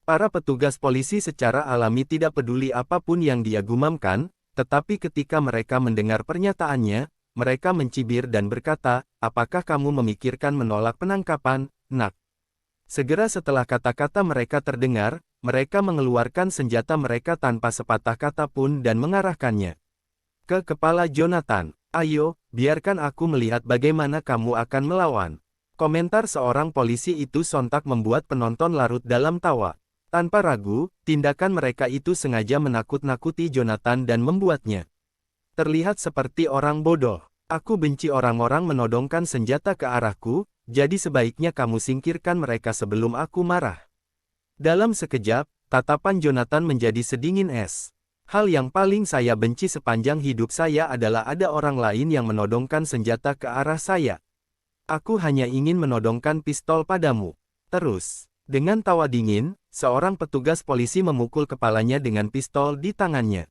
Para petugas polisi secara alami tidak peduli apapun yang dia gumamkan, tetapi ketika mereka mendengar pernyataannya, mereka mencibir dan berkata, apakah kamu memikirkan menolak penangkapan, nak? Segera setelah kata-kata mereka terdengar, mereka mengeluarkan senjata mereka tanpa sepatah kata pun dan mengarahkannya ke kepala Jonathan. Ayo, biarkan aku melihat bagaimana kamu akan melawan. Komentar seorang polisi itu sontak membuat penonton larut dalam tawa. Tanpa ragu, tindakan mereka itu sengaja menakut-nakuti Jonathan dan membuatnya terlihat seperti orang bodoh. Aku benci orang-orang menodongkan senjata ke arahku, jadi sebaiknya kamu singkirkan mereka sebelum aku marah. Dalam sekejap, tatapan Jonathan menjadi sedingin es. Hal yang paling saya benci sepanjang hidup saya adalah ada orang lain yang menodongkan senjata ke arah saya. Aku hanya ingin menodongkan pistol padamu. Terus, dengan tawa dingin, seorang petugas polisi memukul kepalanya dengan pistol di tangannya.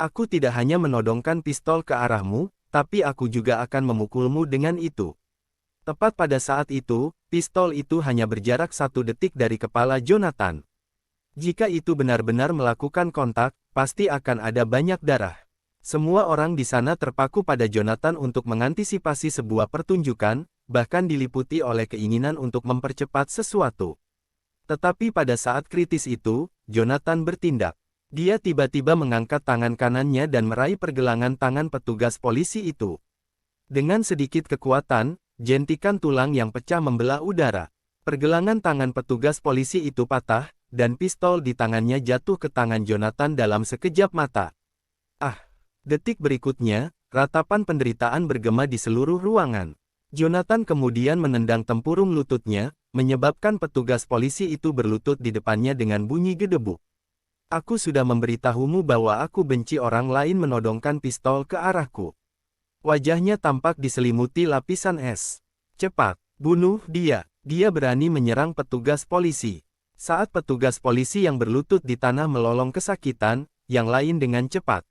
Aku tidak hanya menodongkan pistol ke arahmu, tapi aku juga akan memukulmu dengan itu. Tepat pada saat itu, pistol itu hanya berjarak 1 detik dari kepala Jonathan. Jika itu benar-benar melakukan kontak, pasti akan ada banyak darah. Semua orang di sana terpaku pada Jonathan untuk mengantisipasi sebuah pertunjukan, bahkan diliputi oleh keinginan untuk mempercepat sesuatu. Tetapi pada saat kritis itu, Jonathan bertindak. Dia tiba-tiba mengangkat tangan kanannya dan meraih pergelangan tangan petugas polisi itu. Dengan sedikit kekuatan, jentikan tulang yang pecah membelah udara. Pergelangan tangan petugas polisi itu patah, dan pistol di tangannya jatuh ke tangan Jonathan dalam sekejap mata. Ah! Detik berikutnya, ratapan penderitaan bergema di seluruh ruangan. Jonathan kemudian menendang tempurung lututnya, menyebabkan petugas polisi itu berlutut di depannya dengan bunyi gedebuk. Aku sudah memberitahumu bahwa aku benci orang lain menodongkan pistol ke arahku. Wajahnya tampak diselimuti lapisan es. Cepat, bunuh dia. Dia berani menyerang petugas polisi. Saat petugas polisi yang berlutut di tanah melolong kesakitan, yang lain dengan cepat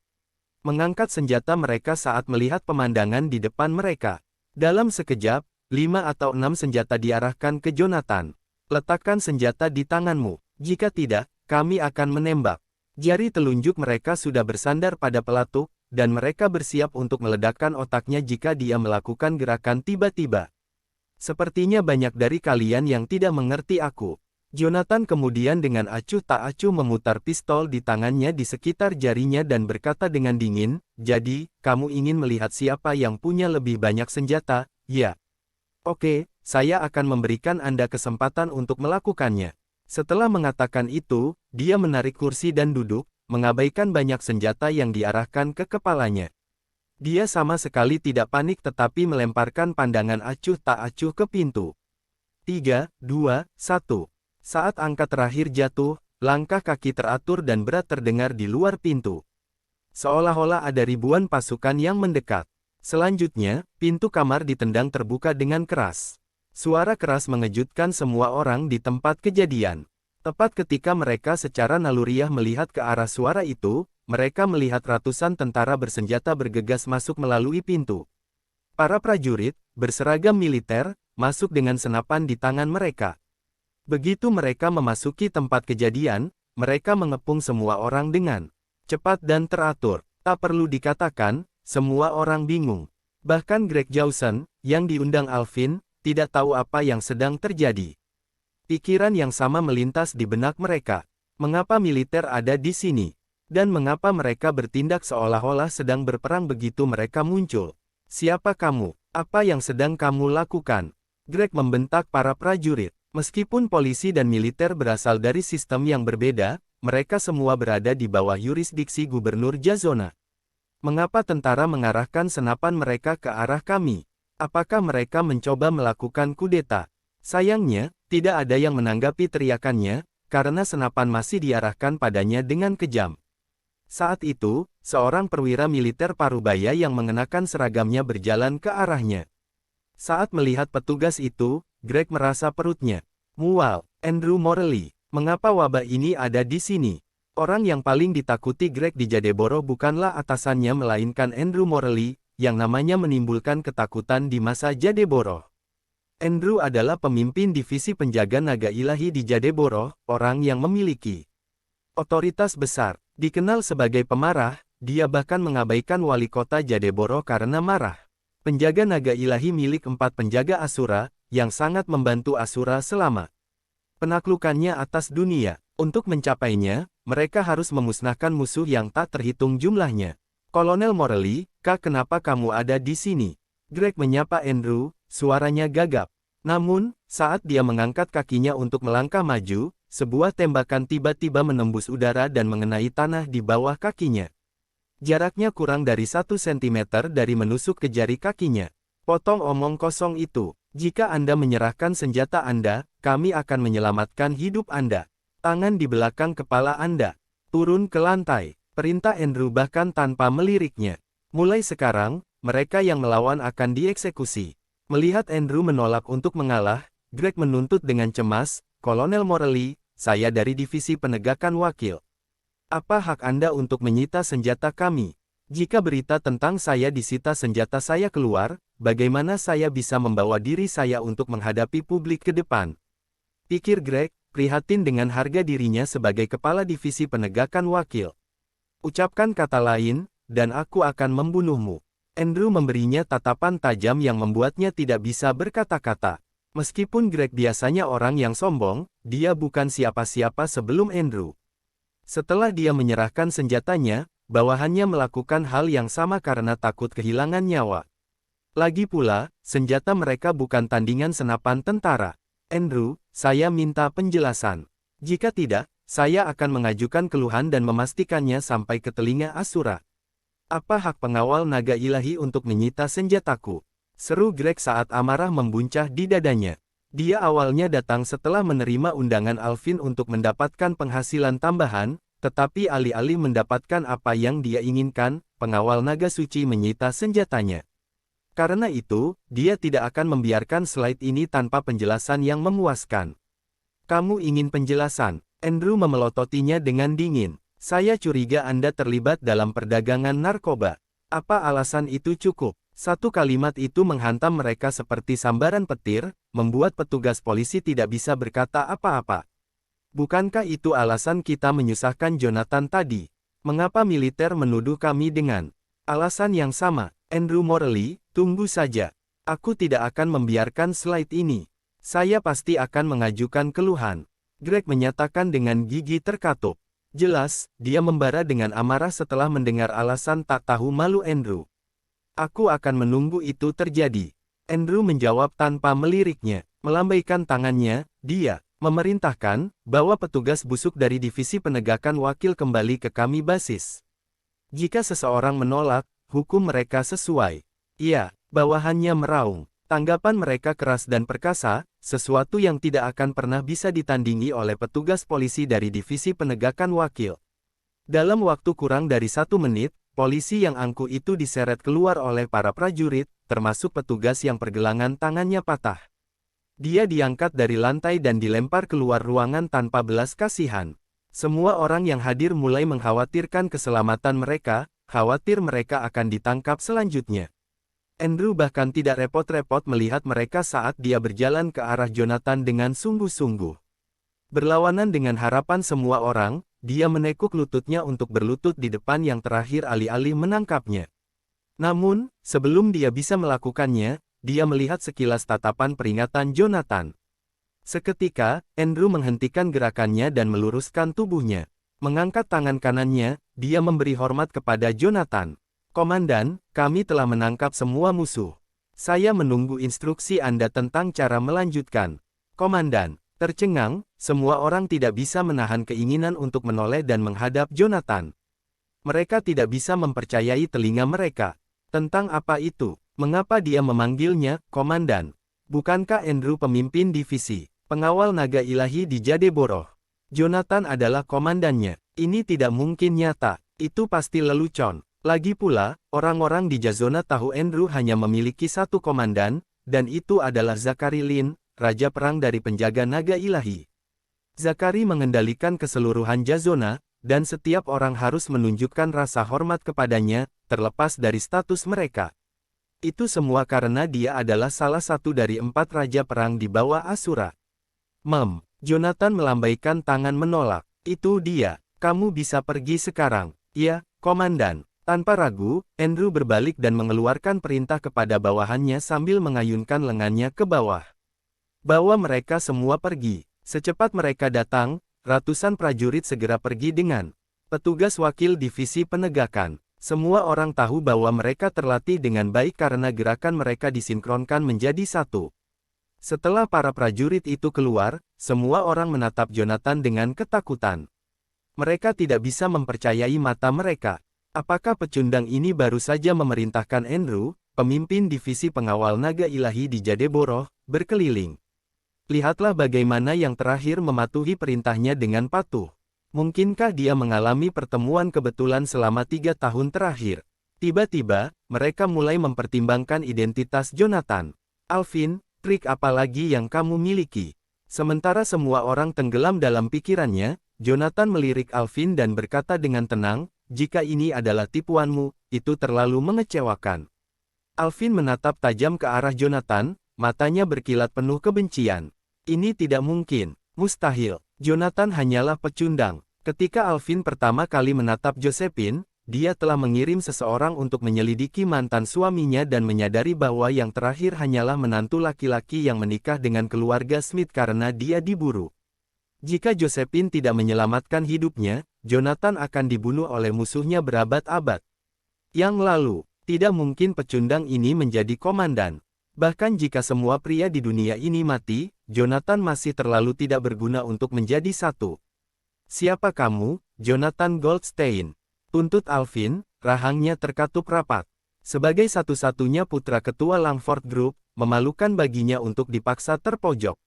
mengangkat senjata mereka saat melihat pemandangan di depan mereka. Dalam sekejap, 5 atau 6 senjata diarahkan ke Jonathan. Letakkan senjata di tanganmu. Jika tidak, kami akan menembak. Jari telunjuk mereka sudah bersandar pada pelatuk, dan mereka bersiap untuk meledakkan otaknya jika dia melakukan gerakan tiba-tiba. Sepertinya banyak dari kalian yang tidak mengerti aku. Jonathan kemudian dengan acuh tak acuh memutar pistol di tangannya di sekitar jarinya dan berkata dengan dingin, jadi, kamu ingin melihat siapa yang punya lebih banyak senjata, ya? Oke, saya akan memberikan Anda kesempatan untuk melakukannya. Setelah mengatakan itu, dia menarik kursi dan duduk, mengabaikan banyak senjata yang diarahkan ke kepalanya. Dia sama sekali tidak panik tetapi melemparkan pandangan acuh tak acuh ke pintu. 3, 2, 1. Saat angka terakhir jatuh, langkah kaki teratur dan berat terdengar di luar pintu. Seolah-olah ada ribuan pasukan yang mendekat. Selanjutnya, pintu kamar ditendang terbuka dengan keras. Suara keras mengejutkan semua orang di tempat kejadian. Tepat ketika mereka secara naluriah melihat ke arah suara itu, mereka melihat ratusan tentara bersenjata bergegas masuk melalui pintu. Para prajurit, berseragam militer, masuk dengan senapan di tangan mereka. Begitu mereka memasuki tempat kejadian, mereka mengepung semua orang dengan cepat dan teratur. Tak perlu dikatakan, semua orang bingung. Bahkan Greg Jawson, yang diundang Alvin, tidak tahu apa yang sedang terjadi. Pikiran yang sama melintas di benak mereka. Mengapa militer ada di sini? Dan mengapa mereka bertindak seolah-olah sedang berperang begitu mereka muncul? Siapa kamu? Apa yang sedang kamu lakukan? Greg membentak para prajurit. Meskipun polisi dan militer berasal dari sistem yang berbeda, mereka semua berada di bawah yurisdiksi Gubernur Jazona. Mengapa tentara mengarahkan senapan mereka ke arah kami? Apakah mereka mencoba melakukan kudeta? Sayangnya, tidak ada yang menanggapi teriakannya, karena senapan masih diarahkan padanya dengan kejam. Saat itu, seorang perwira militer Parubaya yang mengenakan seragamnya berjalan ke arahnya. Saat melihat petugas itu, Greg merasa perutnya mual. Andrew Morley, mengapa wabah ini ada di sini? Orang yang paling ditakuti Greg di Jadeboro bukanlah atasannya melainkan Andrew Morley, yang namanya menimbulkan ketakutan di masa Jadeboro. Andrew adalah pemimpin divisi penjaga naga ilahi di Jadeboro, orang yang memiliki otoritas besar. Dikenal sebagai pemarah, dia bahkan mengabaikan wali kota Jadeboro karena marah. Penjaga naga ilahi milik 4 penjaga Asura, yang sangat membantu Asura selama penaklukannya atas dunia. Untuk mencapainya, mereka harus memusnahkan musuh yang tak terhitung jumlahnya. Kolonel Morley, Kak, kenapa kamu ada di sini? Greg menyapa Andrew, suaranya gagap. Namun, saat dia mengangkat kakinya untuk melangkah maju, sebuah tembakan tiba-tiba menembus udara dan mengenai tanah di bawah kakinya. Jaraknya kurang dari 1 cm dari menusuk ke jari kakinya. Potong omong kosong itu. Jika Anda menyerahkan senjata Anda, kami akan menyelamatkan hidup Anda. Tangan di belakang kepala Anda. Turun ke lantai. Perintah Andrew bahkan tanpa meliriknya. Mulai sekarang, mereka yang melawan akan dieksekusi. Melihat Andrew menolak untuk mengalah, Greg menuntut dengan cemas, Kolonel Morley, saya dari Divisi Penegakan Wakil. Apa hak Anda untuk menyita senjata kami? Jika berita tentang saya disita senjata saya keluar, bagaimana saya bisa membawa diri saya untuk menghadapi publik ke depan? Pikir Greg, prihatin dengan harga dirinya sebagai Kepala Divisi Penegakan Wakil. Ucapkan kata lain, dan aku akan membunuhmu. Andrew memberinya tatapan tajam yang membuatnya tidak bisa berkata-kata. Meskipun Greg biasanya orang yang sombong, dia bukan siapa-siapa sebelum Andrew. Setelah dia menyerahkan senjatanya, bawahannya melakukan hal yang sama karena takut kehilangan nyawa. Lagi pula, senjata mereka bukan tandingan senapan tentara. Andrew, saya minta penjelasan. Jika tidak, saya akan mengajukan keluhan dan memastikannya sampai ke telinga Asura. Apa hak pengawal naga ilahi untuk menyita senjataku? Seru Greg saat amarah membuncah di dadanya. Dia awalnya datang setelah menerima undangan Alvin untuk mendapatkan penghasilan tambahan, tetapi alih-alih mendapatkan apa yang dia inginkan, pengawal naga suci menyita senjatanya. Karena itu, dia tidak akan membiarkan slide ini tanpa penjelasan yang memuaskan. Kamu ingin penjelasan? Andrew memelototinya dengan dingin. Saya curiga Anda terlibat dalam perdagangan narkoba. Apa alasan itu cukup? Satu kalimat itu menghantam mereka seperti sambaran petir, membuat petugas polisi tidak bisa berkata apa-apa. Bukankah itu alasan kita menyusahkan Jonathan tadi? Mengapa militer menuduh kami dengan alasan yang sama? Andrew Morley, tunggu saja. Aku tidak akan membiarkan slide ini. Saya pasti akan mengajukan keluhan. Greg menyatakan dengan gigi terkatup. Jelas, dia membara dengan amarah setelah mendengar alasan tak tahu malu Andrew. Aku akan menunggu itu terjadi. Andrew menjawab tanpa meliriknya. Melambaikan tangannya, dia memerintahkan bahwa petugas busuk dari Divisi Penegakan Wakil kembali ke kami basis. Jika seseorang menolak, hukum mereka sesuai. Iya, bawahannya meraung. Tanggapan mereka keras dan perkasa, sesuatu yang tidak akan pernah bisa ditandingi oleh petugas polisi dari Divisi Penegakan Wakil. Dalam waktu kurang dari 1 menit, polisi yang angkuh itu diseret keluar oleh para prajurit, termasuk petugas yang pergelangan tangannya patah. Dia diangkat dari lantai dan dilempar keluar ruangan tanpa belas kasihan. Semua orang yang hadir mulai mengkhawatirkan keselamatan mereka, khawatir mereka akan ditangkap selanjutnya. Andrew bahkan tidak repot-repot melihat mereka saat dia berjalan ke arah Jonathan dengan sungguh-sungguh. Berlawanan dengan harapan semua orang, dia menekuk lututnya untuk berlutut di depan yang terakhir alih-alih menangkapnya. Namun, sebelum dia bisa melakukannya, dia melihat sekilas tatapan peringatan Jonathan. Seketika, Andrew menghentikan gerakannya dan meluruskan tubuhnya. Mengangkat tangan kanannya, dia memberi hormat kepada Jonathan. "Komandan, kami telah menangkap semua musuh. Saya menunggu instruksi Anda tentang cara melanjutkan." "Komandan." Tercengang, semua orang tidak bisa menahan keinginan untuk menoleh dan menghadap Jonathan. Mereka tidak bisa mempercayai telinga mereka. Tentang apa itu? Mengapa dia memanggilnya, Komandan? Bukankah Andrew pemimpin divisi pengawal naga ilahi di Jadeboroh? Jonathan adalah komandannya. Ini tidak mungkin nyata. Itu pasti lelucon. Lagi pula, orang-orang di Jazona tahu Andrew hanya memiliki satu komandan, dan itu adalah Zachary Lin, Raja Perang dari penjaga naga ilahi. Zachary mengendalikan keseluruhan Jazona, dan setiap orang harus menunjukkan rasa hormat kepadanya, terlepas dari status mereka. Itu semua karena dia adalah salah satu dari 4 Raja Perang di bawah Asura. Jonathan melambaikan tangan menolak. "Itu dia. Kamu bisa pergi sekarang." "Ya, Komandan." Tanpa ragu, Andrew berbalik dan mengeluarkan perintah kepada bawahannya sambil mengayunkan lengannya ke bawah. "Bawa mereka semua pergi." Secepat mereka datang, ratusan prajurit segera pergi dengan petugas wakil divisi penegakan. Semua orang tahu bahwa mereka terlatih dengan baik karena gerakan mereka disinkronkan menjadi satu. Setelah para prajurit itu keluar, semua orang menatap Jonathan dengan ketakutan. Mereka tidak bisa mempercayai mata mereka. Apakah pecundang ini baru saja memerintahkan Andrew, pemimpin divisi pengawal naga ilahi di Jadeboroh, berkeliling? Lihatlah bagaimana yang terakhir mematuhi perintahnya dengan patuh. Mungkinkah dia mengalami pertemuan kebetulan selama 3 tahun terakhir? Tiba-tiba, mereka mulai mempertimbangkan identitas Jonathan. "Alvin, trik apa lagi yang kamu miliki?" Sementara semua orang tenggelam dalam pikirannya, Jonathan melirik Alvin dan berkata dengan tenang, "Jika ini adalah tipuanmu, itu terlalu mengecewakan." Alvin menatap tajam ke arah Jonathan, matanya berkilat penuh kebencian. "Ini tidak mungkin, mustahil. Jonathan hanyalah pecundang." Ketika Alvin pertama kali menatap Josephine, dia telah mengirim seseorang untuk menyelidiki mantan suaminya dan menyadari bahwa yang terakhir hanyalah menantu laki-laki yang menikah dengan keluarga Smith karena dia diburu. Jika Josephine tidak menyelamatkan hidupnya, Jonathan akan dibunuh oleh musuhnya berabad-abad yang lalu. Tidak mungkin pecundang ini menjadi komandan. Bahkan jika semua pria di dunia ini mati, Jonathan masih terlalu tidak berguna untuk menjadi satu. "Siapa kamu, Jonathan Goldstein?" tuntut Alvin, rahangnya terkatup rapat. Sebagai satu-satunya putra ketua Langford Group, memalukan baginya untuk dipaksa terpojok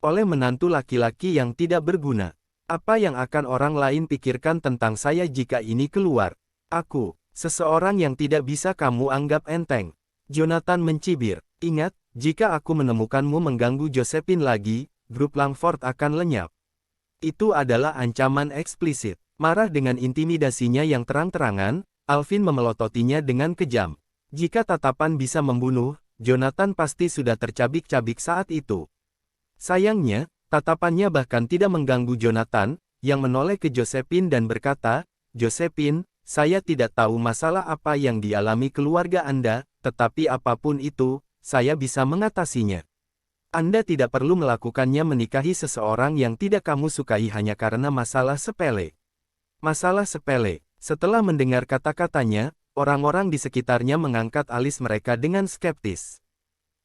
oleh menantu laki-laki yang tidak berguna. "Apa yang akan orang lain pikirkan tentang saya jika ini keluar? Aku, seseorang yang tidak bisa kamu anggap enteng." Jonathan mencibir. "Ingat, jika aku menemukanmu mengganggu Josephine lagi, grup Langford akan lenyap." Itu adalah ancaman eksplisit. Marah dengan intimidasinya yang terang-terangan, Alvin memelototinya dengan kejam. Jika tatapan bisa membunuh, Jonathan pasti sudah tercabik-cabik saat itu. Sayangnya, tatapannya bahkan tidak mengganggu Jonathan, yang menoleh ke Josephine dan berkata, "Josephine, saya tidak tahu masalah apa yang dialami keluarga Anda, tetapi apapun itu, saya bisa mengatasinya. Anda tidak perlu melakukannya menikahi seseorang yang tidak kamu sukai hanya karena masalah sepele." Masalah sepele. Setelah mendengar kata-katanya, orang-orang di sekitarnya mengangkat alis mereka dengan skeptis.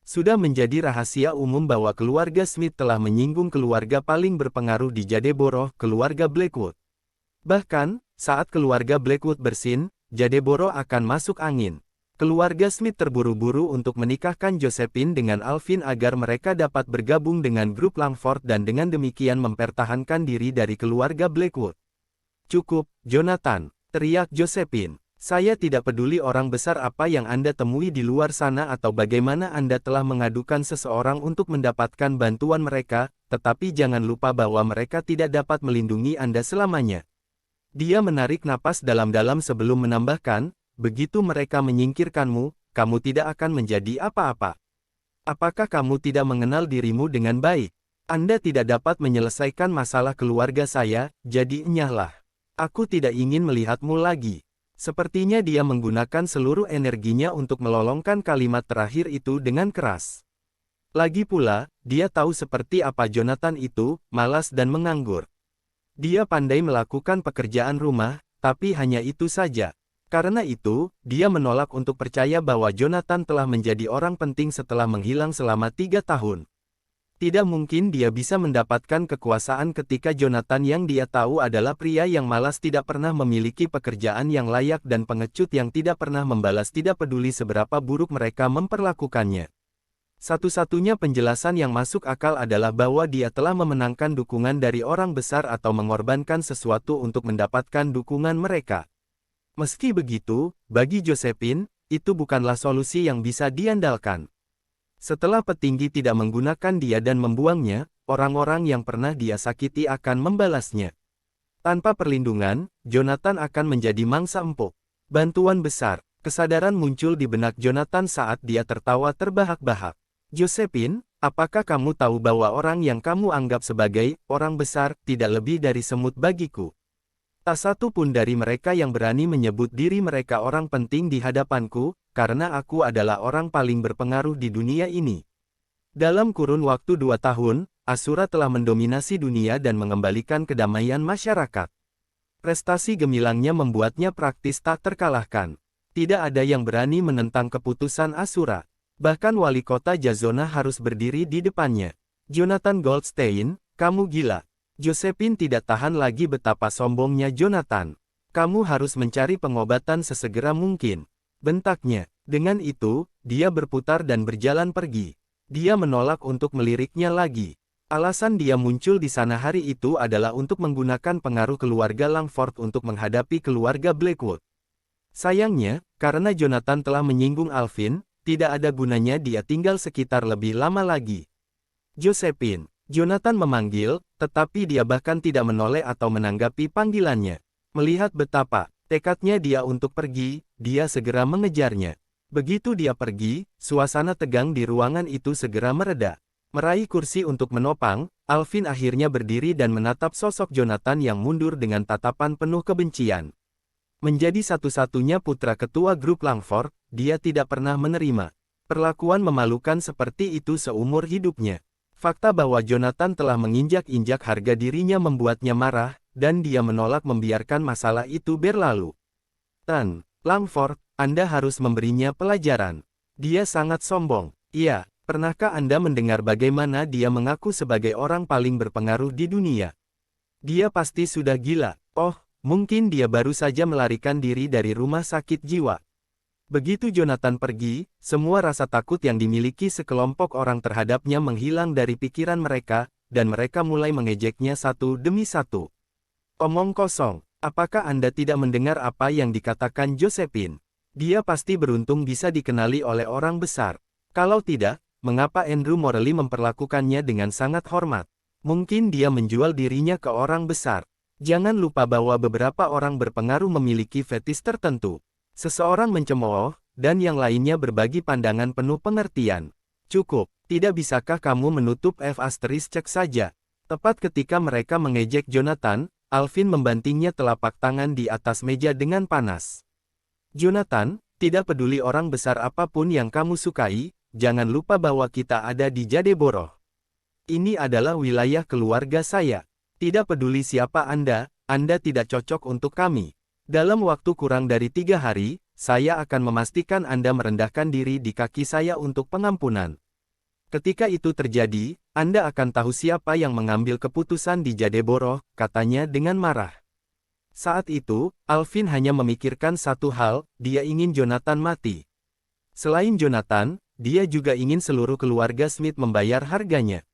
Sudah menjadi rahasia umum bahwa keluarga Smith telah menyinggung keluarga paling berpengaruh di Jadeboroh, keluarga Blackwood. Bahkan, saat keluarga Blackwood bersin, Jadeboroh akan masuk angin. Keluarga Smith terburu-buru untuk menikahkan Josephine dengan Alvin agar mereka dapat bergabung dengan grup Langford dan dengan demikian mempertahankan diri dari keluarga Blackwood. "Cukup, Jonathan," teriak Josephine. Saya tidak peduli orang besar apa yang Anda temui di luar sana atau bagaimana Anda telah mengadukan seseorang untuk mendapatkan bantuan mereka, tetapi jangan lupa bahwa mereka tidak dapat melindungi Anda selamanya. Dia menarik napas dalam-dalam sebelum menambahkan, begitu mereka menyingkirkanmu, kamu tidak akan menjadi apa-apa. Apakah kamu tidak mengenal dirimu dengan baik? Anda tidak dapat menyelesaikan masalah keluarga saya, jadi enyahlah. Aku tidak ingin melihatmu lagi. Sepertinya dia menggunakan seluruh energinya untuk melolongkan kalimat terakhir itu dengan keras. Lagi pula, dia tahu seperti apa Jonathan itu, malas dan menganggur. Dia pandai melakukan pekerjaan rumah, tapi hanya itu saja. Karena itu, dia menolak untuk percaya bahwa Jonathan telah menjadi orang penting setelah menghilang selama 3 tahun. Tidak mungkin dia bisa mendapatkan kekuasaan ketika Jonathan yang dia tahu adalah pria yang malas, tidak pernah memiliki pekerjaan yang layak dan pengecut yang tidak pernah membalas, tidak peduli seberapa buruk mereka memperlakukannya. Satu-satunya penjelasan yang masuk akal adalah bahwa dia telah memenangkan dukungan dari orang besar atau mengorbankan sesuatu untuk mendapatkan dukungan mereka. Meski begitu, bagi Josephine, itu bukanlah solusi yang bisa diandalkan. Setelah petinggi tidak menggunakan dia dan membuangnya, orang-orang yang pernah dia sakiti akan membalasnya. Tanpa perlindungan, Jonathan akan menjadi mangsa empuk. Bantuan besar, kesadaran muncul di benak Jonathan saat dia tertawa terbahak-bahak. Josephine, apakah kamu tahu bahwa orang yang kamu anggap sebagai orang besar tidak lebih dari semut bagiku? Tak satu pun dari mereka yang berani menyebut diri mereka orang penting di hadapanku, karena aku adalah orang paling berpengaruh di dunia ini. Dalam kurun waktu 2 tahun, Asura telah mendominasi dunia dan mengembalikan kedamaian masyarakat. Prestasi gemilangnya membuatnya praktis tak terkalahkan. Tidak ada yang berani menentang keputusan Asura. Bahkan wali kota Jazona harus berdiri di depannya. Jonathan Goldstein, kamu gila. Josephine tidak tahan lagi betapa sombongnya Jonathan. Kamu harus mencari pengobatan sesegera mungkin. Bentaknya. Dengan itu, dia berputar dan berjalan pergi. Dia menolak untuk meliriknya lagi. Alasan dia muncul di sana hari itu adalah untuk menggunakan pengaruh keluarga Langford untuk menghadapi keluarga Blackwood. Sayangnya, karena Jonathan telah menyinggung Alvin, tidak ada gunanya dia tinggal sekitar lebih lama lagi. Josephine. Jonathan memanggil, tetapi dia bahkan tidak menoleh atau menanggapi panggilannya. Melihat betapa tekadnya dia untuk pergi, dia segera mengejarnya. Begitu dia pergi, suasana tegang di ruangan itu segera mereda. Meraih kursi untuk menopang, Alvin akhirnya berdiri dan menatap sosok Jonathan yang mundur dengan tatapan penuh kebencian. Menjadi satu-satunya putra ketua grup Langford, dia tidak pernah menerima perlakuan memalukan seperti itu seumur hidupnya. Fakta bahwa Jonathan telah menginjak-injak harga dirinya membuatnya marah, dan dia menolak membiarkan masalah itu berlalu. Tan Langford, Anda harus memberinya pelajaran. Dia sangat sombong. Iya, pernahkah Anda mendengar bagaimana dia mengaku sebagai orang paling berpengaruh di dunia? Dia pasti sudah gila. Oh, mungkin dia baru saja melarikan diri dari rumah sakit jiwa. Begitu Jonathan pergi, semua rasa takut yang dimiliki sekelompok orang terhadapnya menghilang dari pikiran mereka, dan mereka mulai mengejeknya satu demi satu. Omong kosong, apakah Anda tidak mendengar apa yang dikatakan Josephine? Dia pasti beruntung bisa dikenali oleh orang besar. Kalau tidak, mengapa Andrew Morley memperlakukannya dengan sangat hormat? Mungkin dia menjual dirinya ke orang besar. Jangan lupa bahwa beberapa orang berpengaruh memiliki fetis tertentu. Seseorang mencemooh, dan yang lainnya berbagi pandangan penuh pengertian. Cukup, tidak bisakah kamu menutup F** cek saja? Tepat ketika mereka mengejek Jonathan, Alvin membantingnya telapak tangan di atas meja dengan panas. Jonathan, tidak peduli orang besar apapun yang kamu sukai, jangan lupa bahwa kita ada di Jadeborough. Ini adalah wilayah keluarga saya. Tidak peduli siapa Anda tidak cocok untuk kami. Dalam waktu kurang dari 3 hari, saya akan memastikan Anda merendahkan diri di kaki saya untuk pengampunan. Ketika itu terjadi, Anda akan tahu siapa yang mengambil keputusan di Jadeborough, katanya dengan marah. Saat itu, Alvin hanya memikirkan satu hal, dia ingin Jonathan mati. Selain Jonathan, dia juga ingin seluruh keluarga Smith membayar harganya.